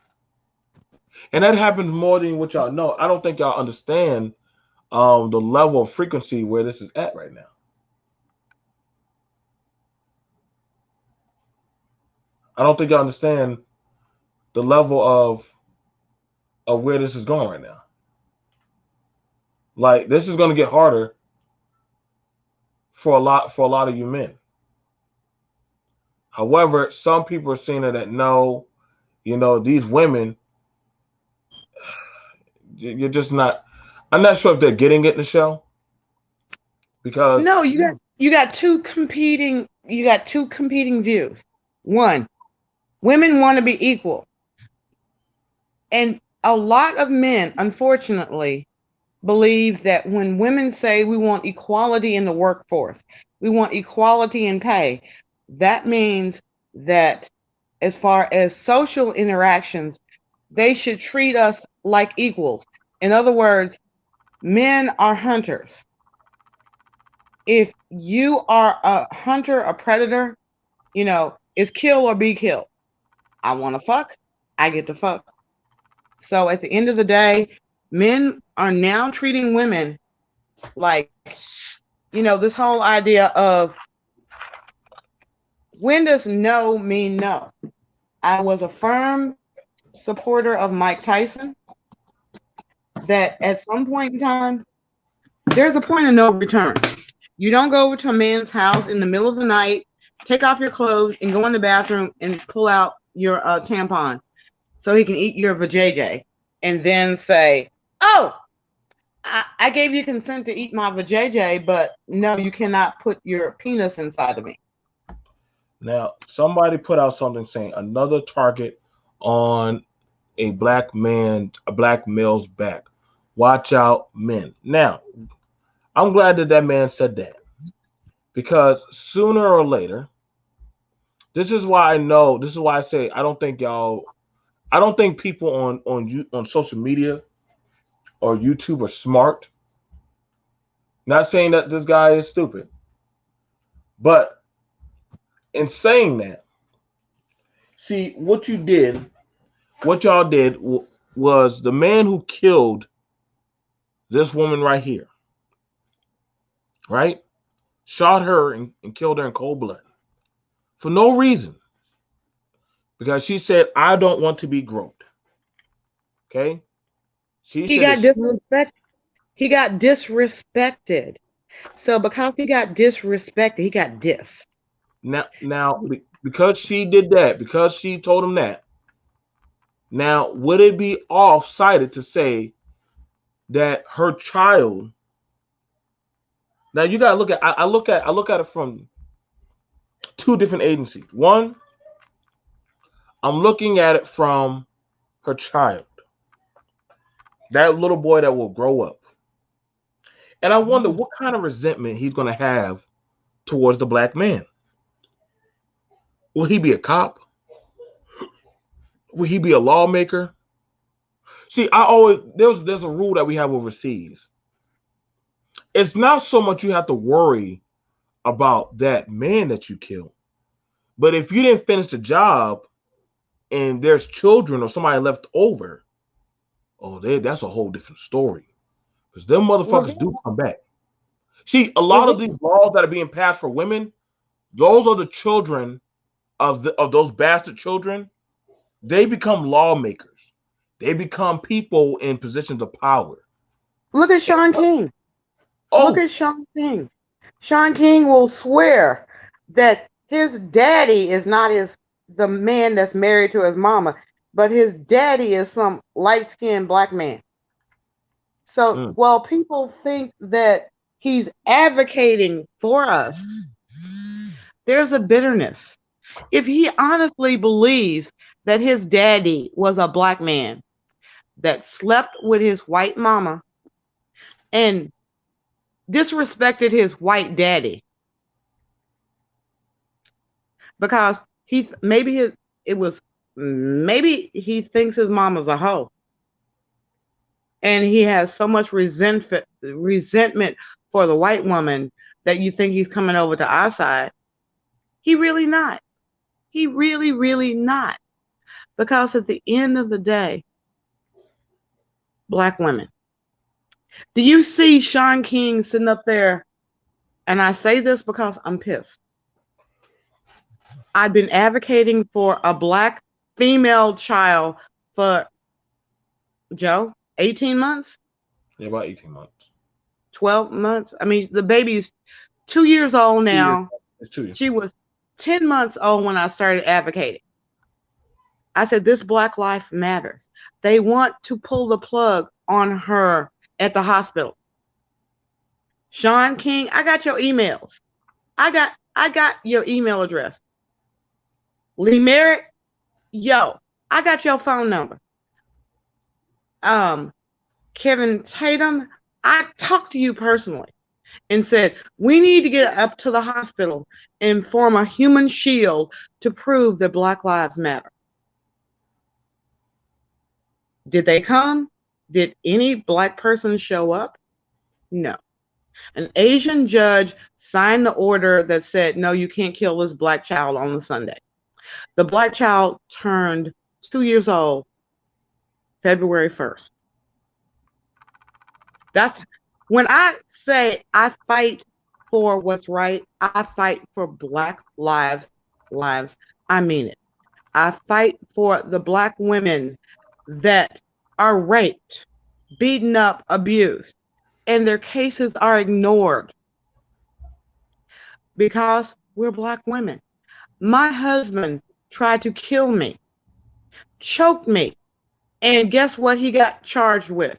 And that happens more than what y'all know. I don't think y'all understand the level of frequency where this is at right now. I don't think y'all understand the level of where this is going right now. Like, this is going to get harder for a lot of you men. However, some people are seeing it that no, these women, you're just not. I'm not sure if they're getting it in the show because No, you got two competing views. One, women want to be equal. And a lot of men, unfortunately, believe that when women say we want equality in the workforce, we want equality in pay, that means that as far as social interactions, they should treat us like equals. In other words, men are hunters. If you are a hunter, a predator, it's kill or be killed. I want to fuck, I get to fuck. So at the end of the day, men are now treating women Like, this whole idea of when does no mean no? I was a firm supporter of Mike Tyson that at some point in time, there's a point of no return. You don't go over to a man's house in the middle of the night, take off your clothes, and go in the bathroom and pull out your tampon so he can eat your vajayjay, and then say, "Oh, I gave you consent to eat my vajayjay, but no, you cannot put your penis inside of me." Now, somebody put out something saying another target on a black male's back. Watch out, men. Now, I'm glad that that man said that because sooner or later, this is why I know. This is why I say I don't think y'all. I don't think people on social media or YouTube are smart. Not saying that this guy is stupid, but in saying that, see what you did, what y'all did was the man who killed this woman right here, right? Shot her and killed her in cold blood for no reason because she said, "I don't want to be groped." Okay, she He said that got she, disrespected. He got disrespected. So because he got disrespected, he got dissed. now because she did that, because she told him that. Now, would it be off-sided to say that her child? Now you gotta look at. I look at it from two different agencies. One, I'm looking at it from her child, that little boy that will grow up, and I wonder what kind of resentment he's gonna have towards the black man. Will he be a cop? Will he be a lawmaker? See, I always there's a rule that we have overseas. It's not so much you have to worry about that man that you killed, but if you didn't finish the job and there's children or somebody left over, oh, that's a whole different story. Because them Well, motherfuckers do come back. See, a well, lot of these laws that are being passed for women, those are the children of those bastard children. They become lawmakers. They become people in positions of power. look at And, Sean King. Look oh, at Sean King. Sean King will swear that his daddy is not the man that's married to his mama, but his daddy is some light skinned black man. So mm, while people think that he's advocating for us, there's a bitterness. If he honestly believes that his daddy was a black man that slept with his white mama and disrespected his white daddy because he maybe his it was maybe he thinks his mama's a hoe and he has so much resentment for the white woman that you think he's coming over to our side. He really not. He really not. Because at the end of the day, black women. Do you see Sean King sitting up there? And I say this because I'm pissed. I've been advocating for a black female child for Joe, 18 months, yeah, about 18 months. 12 months. I mean, the baby's 2 years old 2 years. now. It's 2 years. She was 10 months old when I started advocating. I said, this Black life matters. They want to pull the plug on her at the hospital. Sean King, I got your emails. I got your email address. Lee Merritt, yo, I got your phone number. Um, Kevin Tatum, I talked to you personally and said, we need to get up to the hospital and form a human shield to prove that Black Lives Matter. Did they come? Did any black person show up? No. An Asian judge signed the order that said, no, you can't kill this black child on the Sunday. The black child turned 2 years old February 1st. That's When I say I fight for what's right, I fight for Black lives. I mean it. I fight for the Black women that are raped, beaten up, abused, and their cases are ignored because we're Black women. My husband tried to kill me, choked me, and guess what he got charged with?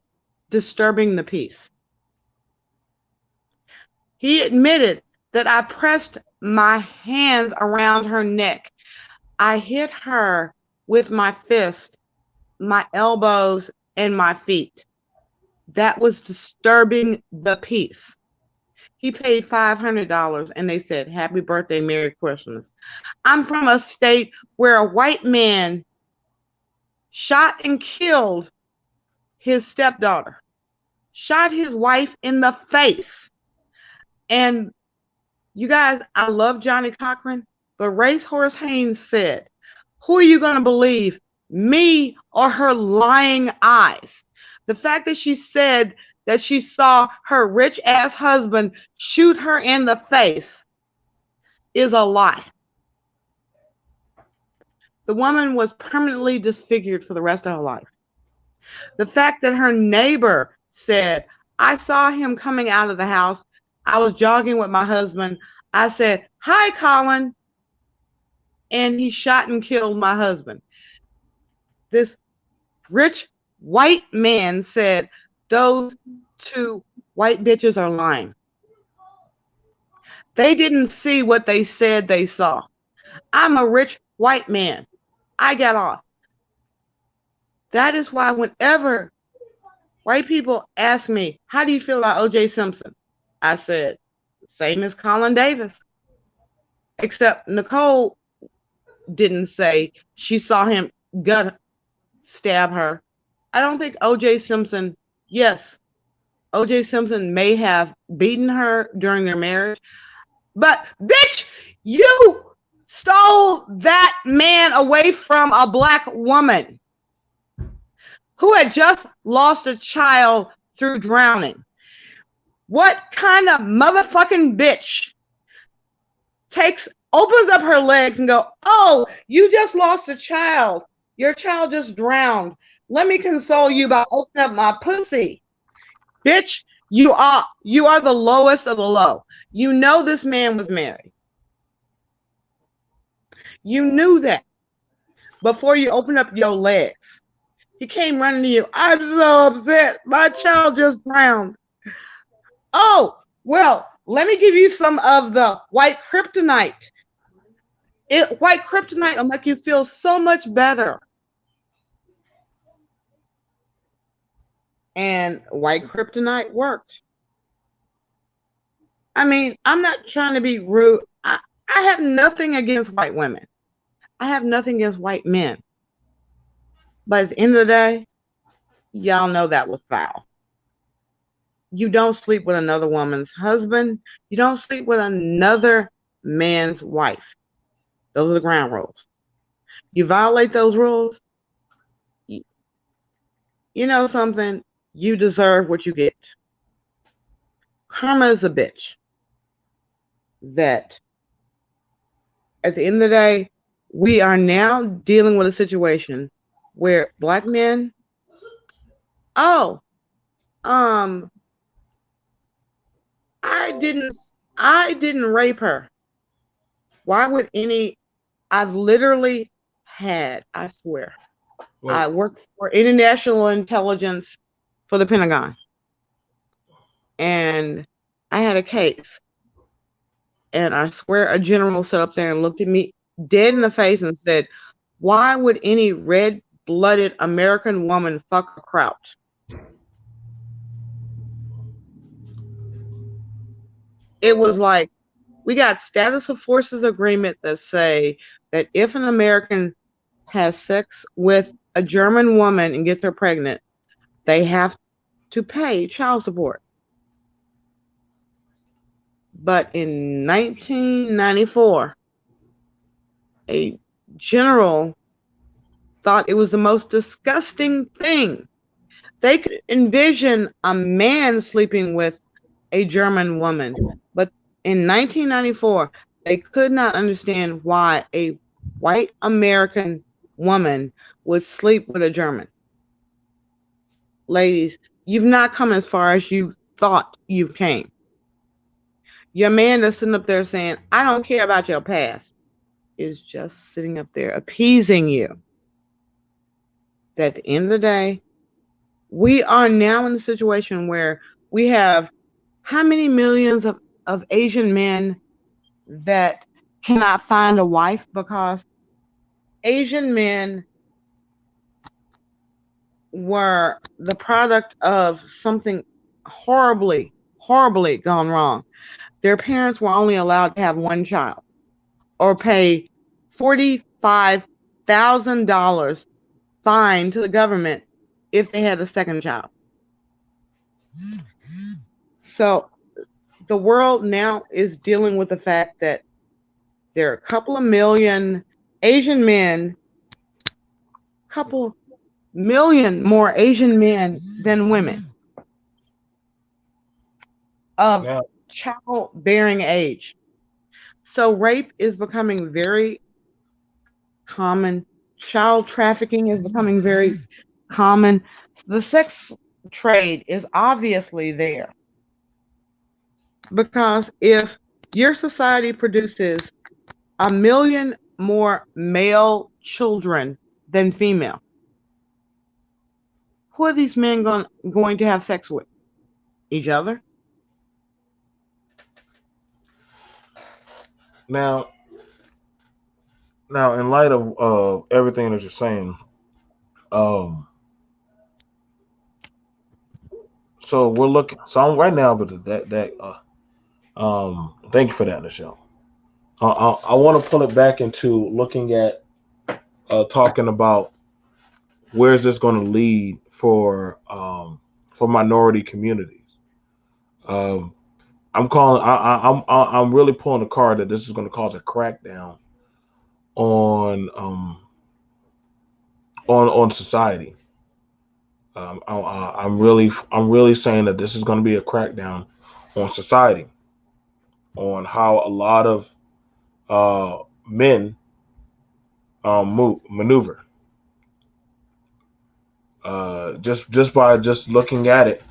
Disturbing the peace. He admitted that I pressed my hands around her neck. I hit her with my fist, my elbows, and my feet. That was disturbing the peace. He paid $500 and they said, Happy birthday, Merry Christmas. I'm from a state where a white man shot and killed his stepdaughter, shot his wife in the face. And you guys, I love Johnny Cochran, but Racehorse Haynes said, Who are you going to believe, me or her lying eyes? The fact that she said that she saw her rich ass husband shoot her in the face is a lie. The woman was permanently disfigured for the rest of her life. The fact that her neighbor said, I saw him coming out of the house. I was jogging with my husband. I said, Hi, Colin. And he shot and killed my husband. This rich white man said, Those two white bitches are lying. They didn't see what they said they saw. I'm a rich white man. I got off. That is why whenever white people ask me, How do you feel about O.J. Simpson? I said, Same as Colin Davis. Except Nicole didn't say she saw him gut stab her. I don't think O.J. Simpson, yes, O.J. Simpson may have beaten her during their marriage, but bitch, you stole that man away from a Black woman who had just lost a child through drowning. What kind of motherfucking bitch opens up her legs and go, Oh, you just lost a child. Your child just drowned. Let me console you by opening up my pussy. Bitch, you are the lowest of the low. You know this man was married. You knew that before you opened up your legs. He came running to you. I'm so upset. My child just drowned. Oh, well, let me give you some of the white kryptonite. White kryptonite will make you feel so much better. And white kryptonite worked. I mean, I'm not trying to be rude. I have nothing against white women. I have nothing against white men. But at the end of the day, y'all know that was foul. You don't sleep with another woman's husband. You don't sleep with another man's wife. Those are the ground rules. You violate those rules, you know something? You deserve what you get. Karma is a bitch. That at the end of the day, we are now dealing with a situation where Black men, oh, um, I didn't rape her. Why would any? I've literally had, I swear, I Well, worked for international intelligence for the Pentagon, and I had a case, and I swear a general sat up there and looked at me dead in the face and said, "Why would any red-blooded American woman fuck a kraut?" It was like, we got status of forces agreement that say that if an American has sex with a German woman and gets her pregnant, they have to pay child support. But in 1994, a general thought it was the most disgusting thing They could envision a man sleeping with a German woman, but in 1994, they could not understand why a white American woman would sleep with a German. Ladies, you've not come as far as you thought you came. Your man that's sitting up there saying, I don't care about your past, is just sitting up there appeasing you. That at the end of the day, we are now in a situation where we have how many millions of Asian men that cannot find a wife because Asian men were the product of something horribly, horribly gone wrong. Their parents were only allowed to have one child or pay $45,000 fine to the government if they had a second child. So the world now is dealing with the fact that there are a couple of million Asian men, couple million more Asian men than women of Now, childbearing age. So rape is becoming very common. Child trafficking is becoming very common. The sex trade is obviously there because if your society produces a million more male children than female, who are these men going to have sex with? Each other? now, now, in light of everything that you're saying, um, so we're looking. So I'm right now, but thank you for that, Michelle. I want to pull it back into looking at talking about where's this going to lead for minority communities. Um, I'm calling. I'm really pulling the card that this is going to cause a crackdown on on society. I'm really saying that this is going to be a crackdown on society, on how a lot of men maneuver. Just by just looking at it,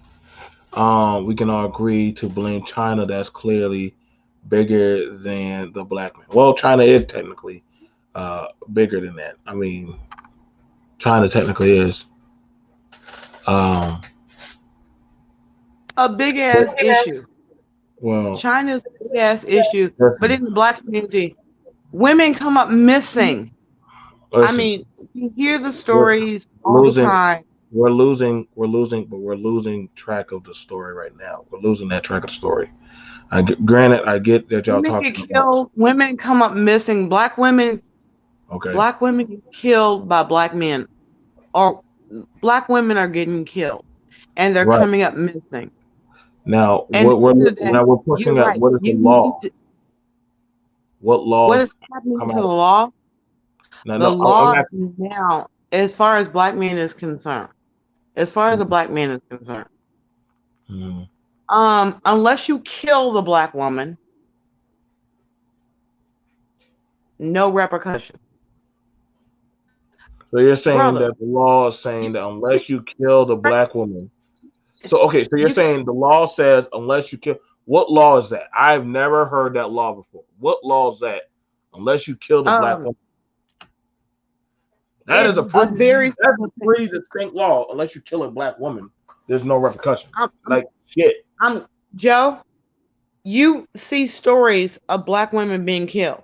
we can all agree to blame China. That's clearly bigger than the black man. Well, China is technically bigger than that. I mean, China technically is. Um, A big ass issue. well, China's a big ass issue, but listen, in the black community, women come up missing. I listen. mean, you hear the We're stories all the losing. time. But we're losing track of the story right now. We're losing that track of the story. Granted, I get that y'all Women get talking about. killed. Women come up missing. Okay, Black women get killed by black men, or black women are getting killed, and they're right coming up missing. now, And at the end of the day, now we're you're pushing at right. what is the You need law? to. What What laws is happening come to out the of law? now? The No, I'm law asking. now, as far as black men is concerned, as far as the black man is concerned, Mhm. unless you kill the black woman, no repercussion, So you're saying brother. that the law is saying that unless you kill the black woman. So okay, so you're You saying the law says unless you kill. What law is that? I've never heard that law before. What law is that? Unless you kill the black um, woman. That is it's a a pretty very that's a simple thing. pretty distinct law. Unless you kill a black woman, there's no repercussions. I'm, I'm, Like shit. I'm Joe. You see stories of black women being killed.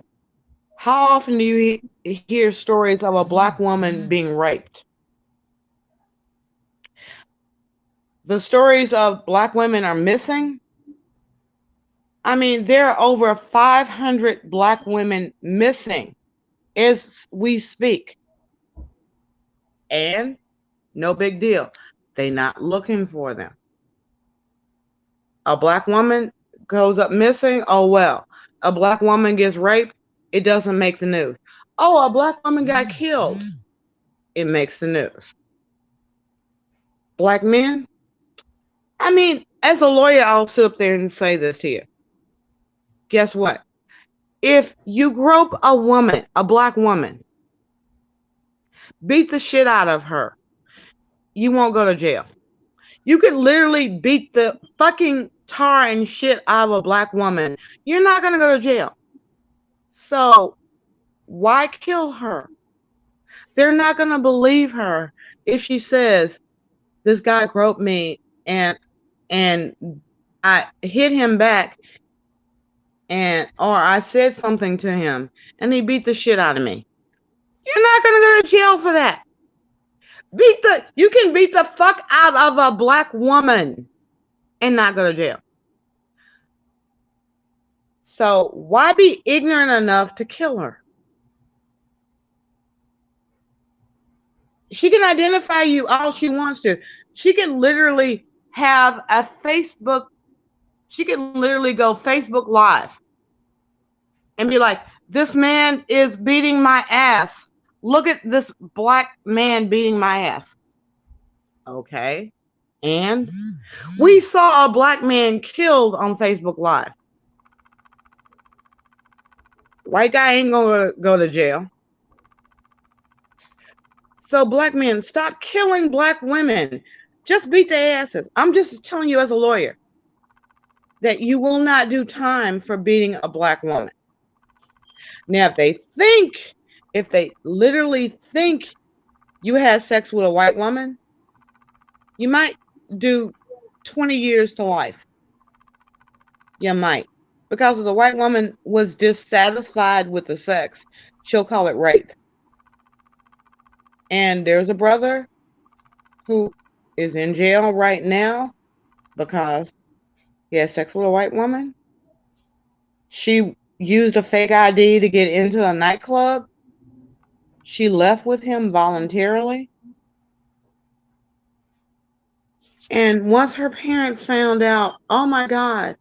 How often do you hear stories of a black woman being raped? The stories of black women are missing. I mean, there are over 500 black women missing as we speak, and no big deal. They're not looking for them. A black woman goes up missing. Oh well. A black woman gets raped. It doesn't make the news. Oh, a black woman got killed. It makes the news. Black men, I mean, as a lawyer, I'll sit up there and say this to you. Guess what? If you grope a woman, a black woman, beat the shit out of her, you won't go to jail. You could literally beat the fucking tar and shit out of a black woman. You're not going to go to jail. So why kill her? They're not going to believe her if she says, this guy groped me and I hit him back and or I said something to him and he beat the shit out of me. You're not going to go to jail for that. You can beat the fuck out of a black woman and not go to jail. So why be ignorant enough to kill her? She can identify you all she wants to. She can literally have a Facebook. She can literally go Facebook Live and be like, this man is beating my ass. Look at this black man beating my ass. Okay. And we saw a black man killed on Facebook Live. White guy ain't gonna go to jail. So black men, stop killing black women. Just beat their asses. I'm just telling you as a lawyer that you will not do time for beating a black woman. Now, if they literally think you had sex with a white woman, you might do 20 years to life. You might. Because if the white woman was dissatisfied with the sex, she'll call it rape. And there's a brother who is in jail right now because he had sex with a white woman. She used a fake ID to get into a nightclub. She left with him voluntarily. And once her parents found out, oh my God,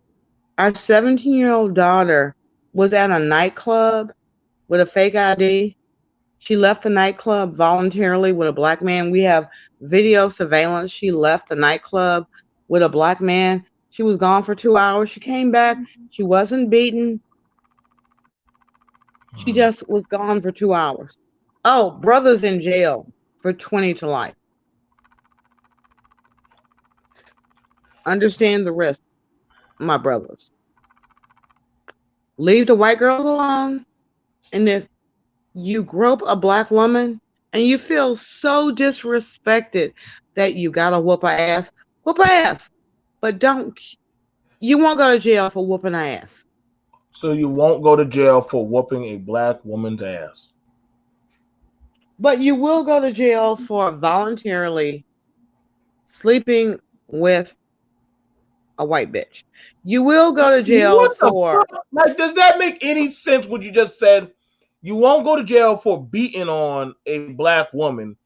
our 17-year-old daughter was at a nightclub with a fake ID. She left the nightclub voluntarily with a black man. We have video surveillance. She left the nightclub with a black man. She was gone for 2 hours. She came back. She wasn't beaten. She just was gone for 2 hours. Oh, brother's in jail for 20 to life. Understand the risk, my brothers. Leave the white girls alone. And if you grope a black woman and you feel so disrespected that you gotta whoop her ass, whoop her ass. But you won't go to jail for whooping her ass. So you won't go to jail for whooping a black woman's ass. But you will go to jail for voluntarily sleeping with a white bitch. You will go to jail What the for fuck? Like, does that make any sense? What you just said? You won't go to jail for beating on a black woman,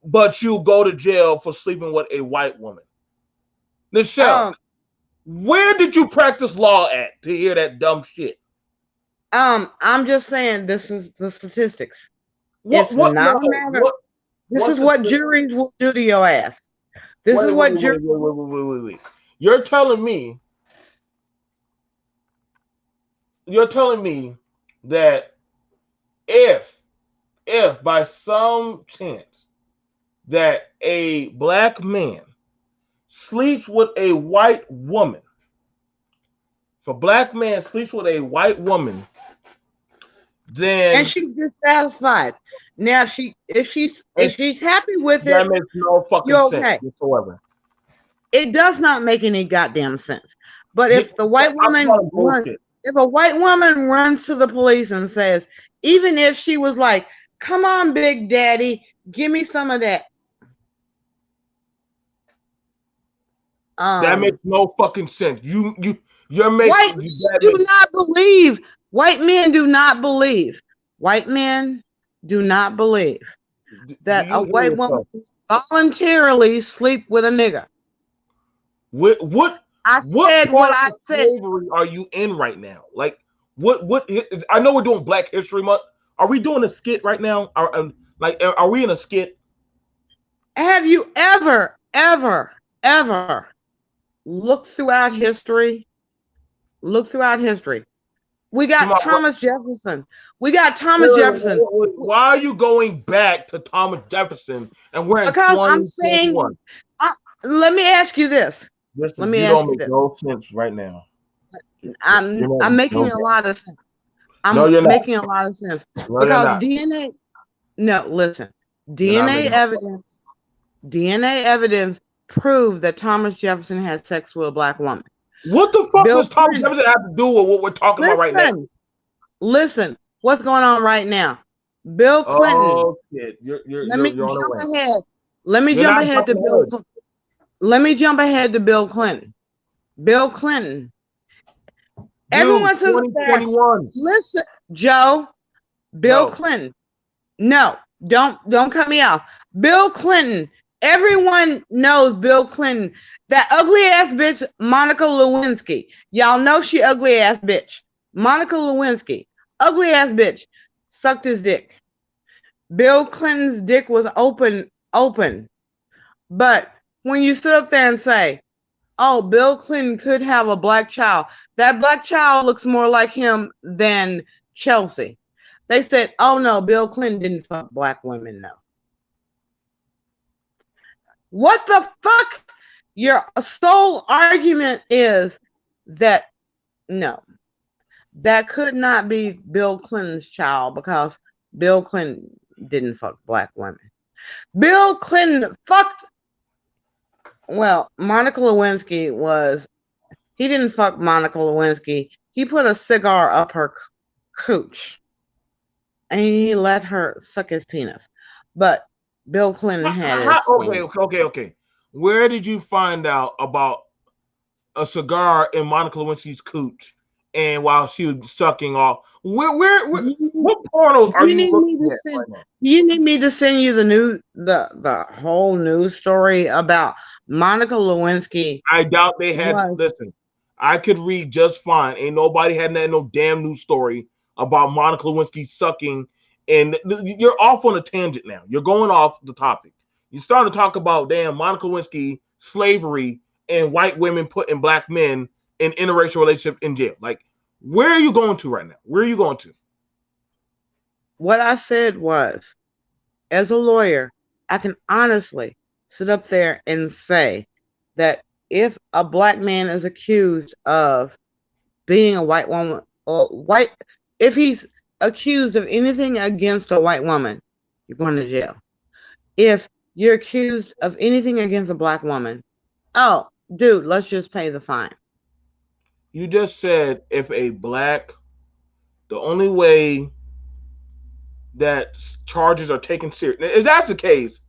but you go to jail for sleeping with a white woman. Nichelle, um where did you practice law at to hear that dumb shit? I'm just saying this is the statistics. What It's what not law? a matter. What This what's is the what juries will do to your ass. This is wait, what wait, juries. wait, wait, wait, wait, wait, wait. You're telling me that if by some chance that a black man sleeps with a white woman, if a black man sleeps with a white woman, And then she's dissatisfied. Now if it's, she's happy with that it, makes no fucking you're sense okay. whatsoever. It does not make any goddamn sense. But Yeah, if the white I'm woman calling runs, bullshit. if a white woman runs to the police and says, even if she was like, "Come on, Big Daddy, give me some of that," That makes um, no fucking sense. You're white making men that do makes. not believe. White men do not believe. White men do not believe Do that a you hear white woman yourself? voluntarily sleep with a nigga. What what I what said what part I of said. slavery are you in right now? Like what? I know we're doing Black History Month. Are we doing a skit right now? Are we in a skit? Have you ever ever, ever look throughout history, look throughout history. We Come got on, Thomas Jefferson. We got wait, Thomas wait, wait, Jefferson. wait, wait. Why are you going back to Thomas Jefferson and we're in Because I'm saying, 2021? uh, let me ask you this. This Let is me you ask don't you make this. no sense right now. You're I'm making no making a sense. lot of sense. No, I'm you're not. making a lot of sense No, you're because not. DNA. No, listen. You're not DNA making no. evidence. DNA evidence proved that Thomas Jefferson had sex with a black woman. What the fuck Bill does Thomas Clinton. Jefferson have to do with what we're talking about right now? Listen. Listen. What's going on right now? Bill Clinton. Oh shit, Let me you're on a jump rant. ahead. Let me You're jump not ahead to jumping Bill. ahead. Let me jump ahead to Bill Clinton. Bill Clinton. Dude, Everyone says that. 2021. Listen, Joe. Bill No. Clinton. No, don't cut me off. Bill Clinton. Everyone knows Bill Clinton. That ugly ass bitch, Monica Lewinsky. Y'all know she ugly ass bitch. Monica Lewinsky, ugly ass bitch, sucked his dick. Bill Clinton's dick was open. But when you sit up there and say, "Oh, Bill Clinton could have a black child," that black child looks more like him than Chelsea. They said, "Oh no, Bill Clinton didn't fuck black women." No. What the fuck? Your sole argument is that no, that could not be Bill Clinton's child because Bill Clinton didn't fuck black women. Bill Clinton fucked. Well, Monica Lewinsky was. He didn't fuck Monica Lewinsky. He put a cigar up her cooch and he let her suck his penis. But Bill Clinton had his Okay, swing. okay, okay, okay. Where did you find out about a cigar in Monica Lewinsky's cooch and while she was sucking off? You, What pornos are you you need me looking to at send. right now? You need me to send you the whole news story about Monica Lewinsky I doubt they had. was. Listen, I could read just fine. Ain't nobody had no damn news story about Monica Lewinsky sucking. And you're off on a tangent now. You're going off the topic. You started to talk about damn Monica Lewinsky, slavery, and white women putting black men in interracial relationship in jail. Like, where are you going to right now? Where are you going to? What I said was, as a lawyer, I can honestly sit up there and say that if a black man is accused of being a white woman or white, if he's accused of anything against a white woman, you're going to jail. If you're accused of anything against a black woman, oh, dude, let's just pay the fine. You just said if a black, the only way that charges are taken serious. If that's the case,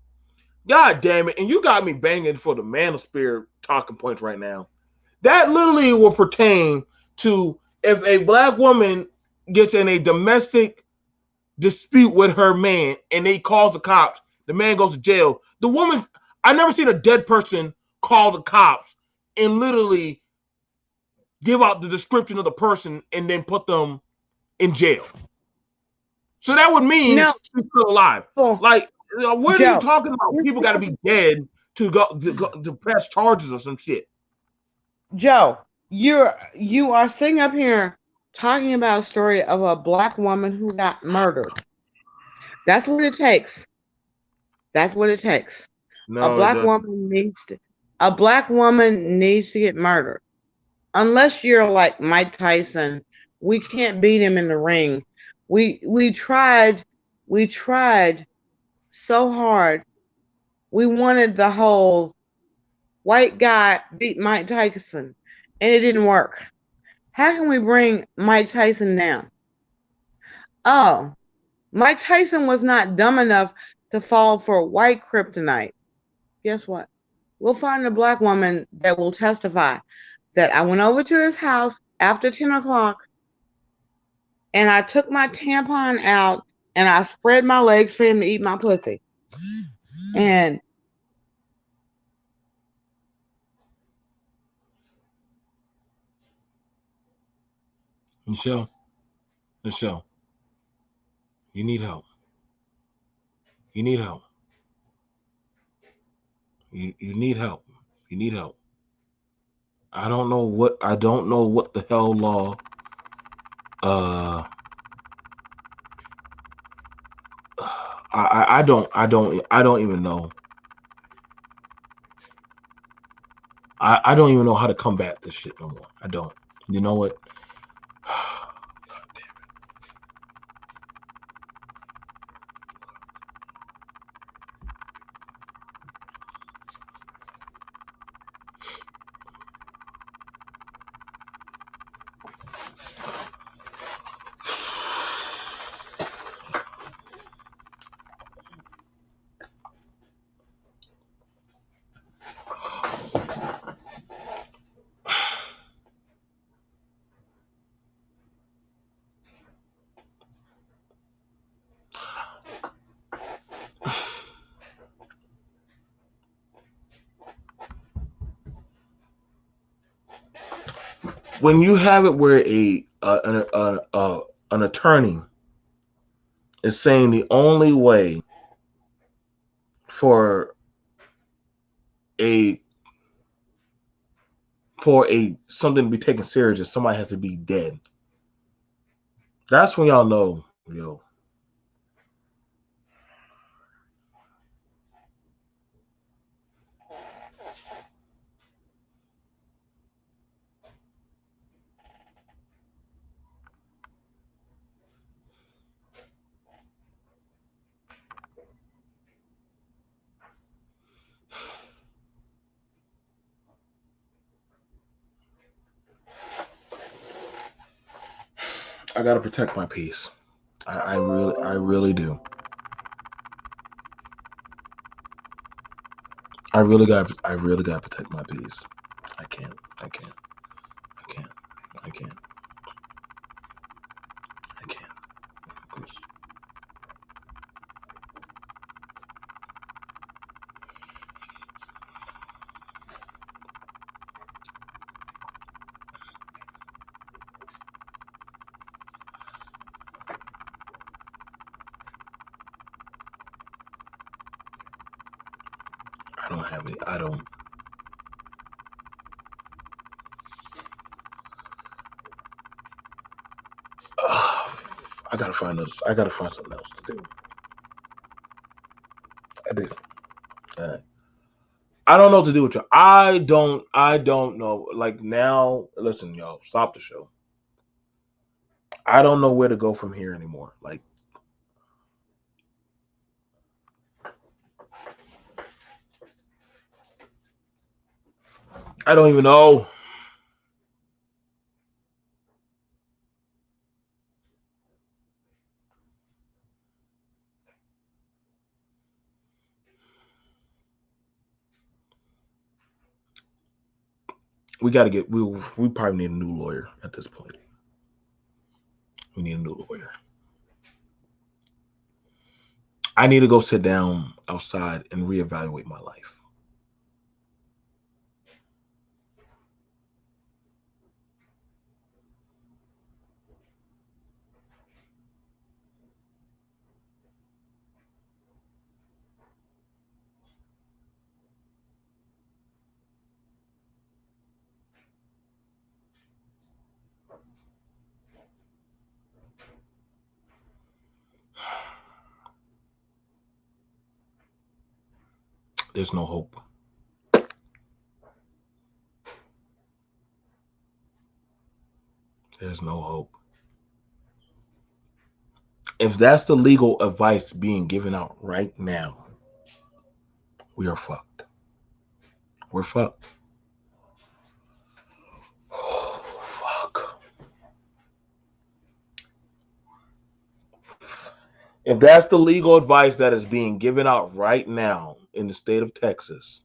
God damn it. And you got me banging for the manosphere talking points right now. That literally will pertain to if a black woman gets in a domestic dispute with her man and they calls the cops, the man goes to jail. The woman, I never seen a dead person call the cops and literally give out the description of the person and then put them in jail. So that would mean No, she's still alive. Like, what are you Joe, talking about? People got to be dead to press charges or some shit. Joe, you are sitting up here talking about a story of a black woman who got murdered. That's what it takes. That's what it takes. A No, it black doesn't. woman needs to, a black woman needs to get murdered. Unless you're like Mike Tyson, we can't beat him in the ring. We tried so hard. We wanted the whole white guy beat Mike Tyson, and it didn't work. How can we bring Mike Tyson down? Oh, Mike Tyson was not dumb enough to fall for white kryptonite. Guess what? We'll find a black woman that will testify that I went over to his house after 10 o'clock and I took my tampon out and I spread my legs for him to eat my pussy. And Michelle, Michelle, you need help. You need help. You need help. You need help. I don't know what the hell law uh I don't even know. I don't even know how to combat this shit no more. I don't. You know what? When you have it where an attorney is saying the only way for a a something to be taken serious is somebody has to be dead. That's when y'all know, yo, I gotta protect my peace. I really do. I really got to protect my peace. I can't. I can't. I can't. I can't. I can't. 'Cause I don't have any. I don't. I gotta find this. I gotta find something else to do. I do. Uh, I don't know what to do with you. I don't. I don't know. Like now, listen, y'all. Stop the show. I don't know where to go from here anymore. Like I don't even know. We got to get. We probably need a new lawyer at this point. We need a new lawyer. I need to go sit down outside and reevaluate my life. There's no hope. There's no hope. If that's the legal advice being given out right now, we are fucked. We're fucked. Oh, fuck. If that's the legal advice that is being given out right now in the state of Texas,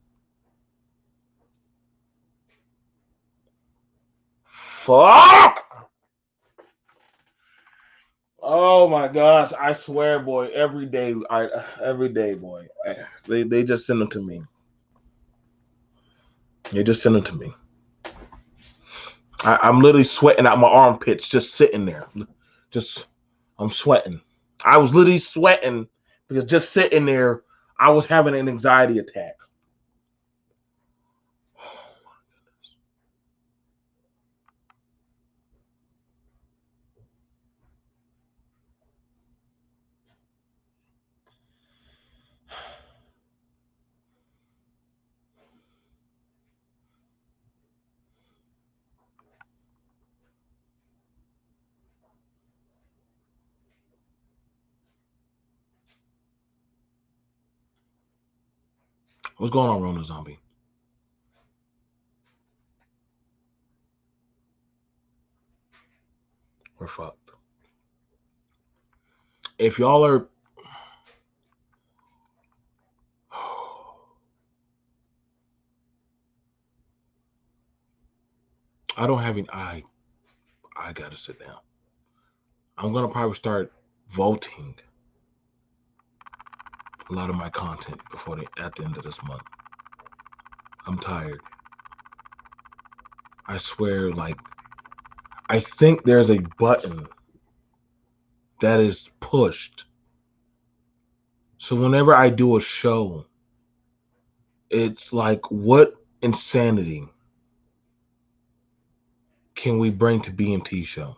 fuck. Oh my gosh! I swear, boy. Every day, boy. They just send them to me. They just send them to me. I'm literally sweating out my armpits, just sitting there. Just I'm sweating. I was literally sweating because just sitting there, I was having an anxiety attack. What's going on, Rona Zombie? We're fucked. If y'all are, I don't have any. I gotta sit down. I'm gonna probably start voting a lot of my content before at the end of this month. I'm tired. I swear, like I think there's a button that is pushed. So whenever I do a show, it's like, what insanity can we bring to BMT show?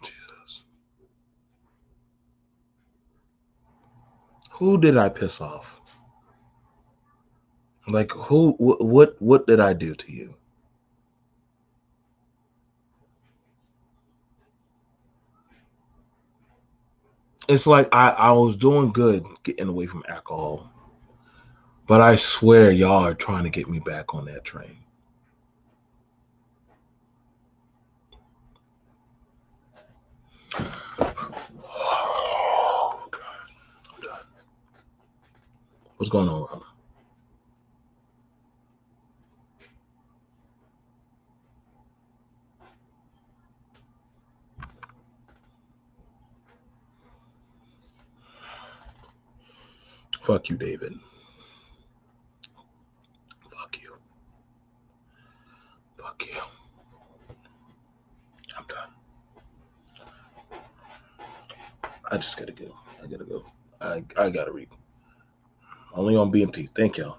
Jesus. Who did I piss off? Like who? What did I do to you? It's like I was doing good getting away from alcohol, but I swear y'all are trying to get me back on that train. Oh, God. What's going on, Rona? Fuck you, David. Fuck you. Fuck you. I'm done. I just gotta go. I gotta go. I gotta read. Only on BMT. Thank y'all.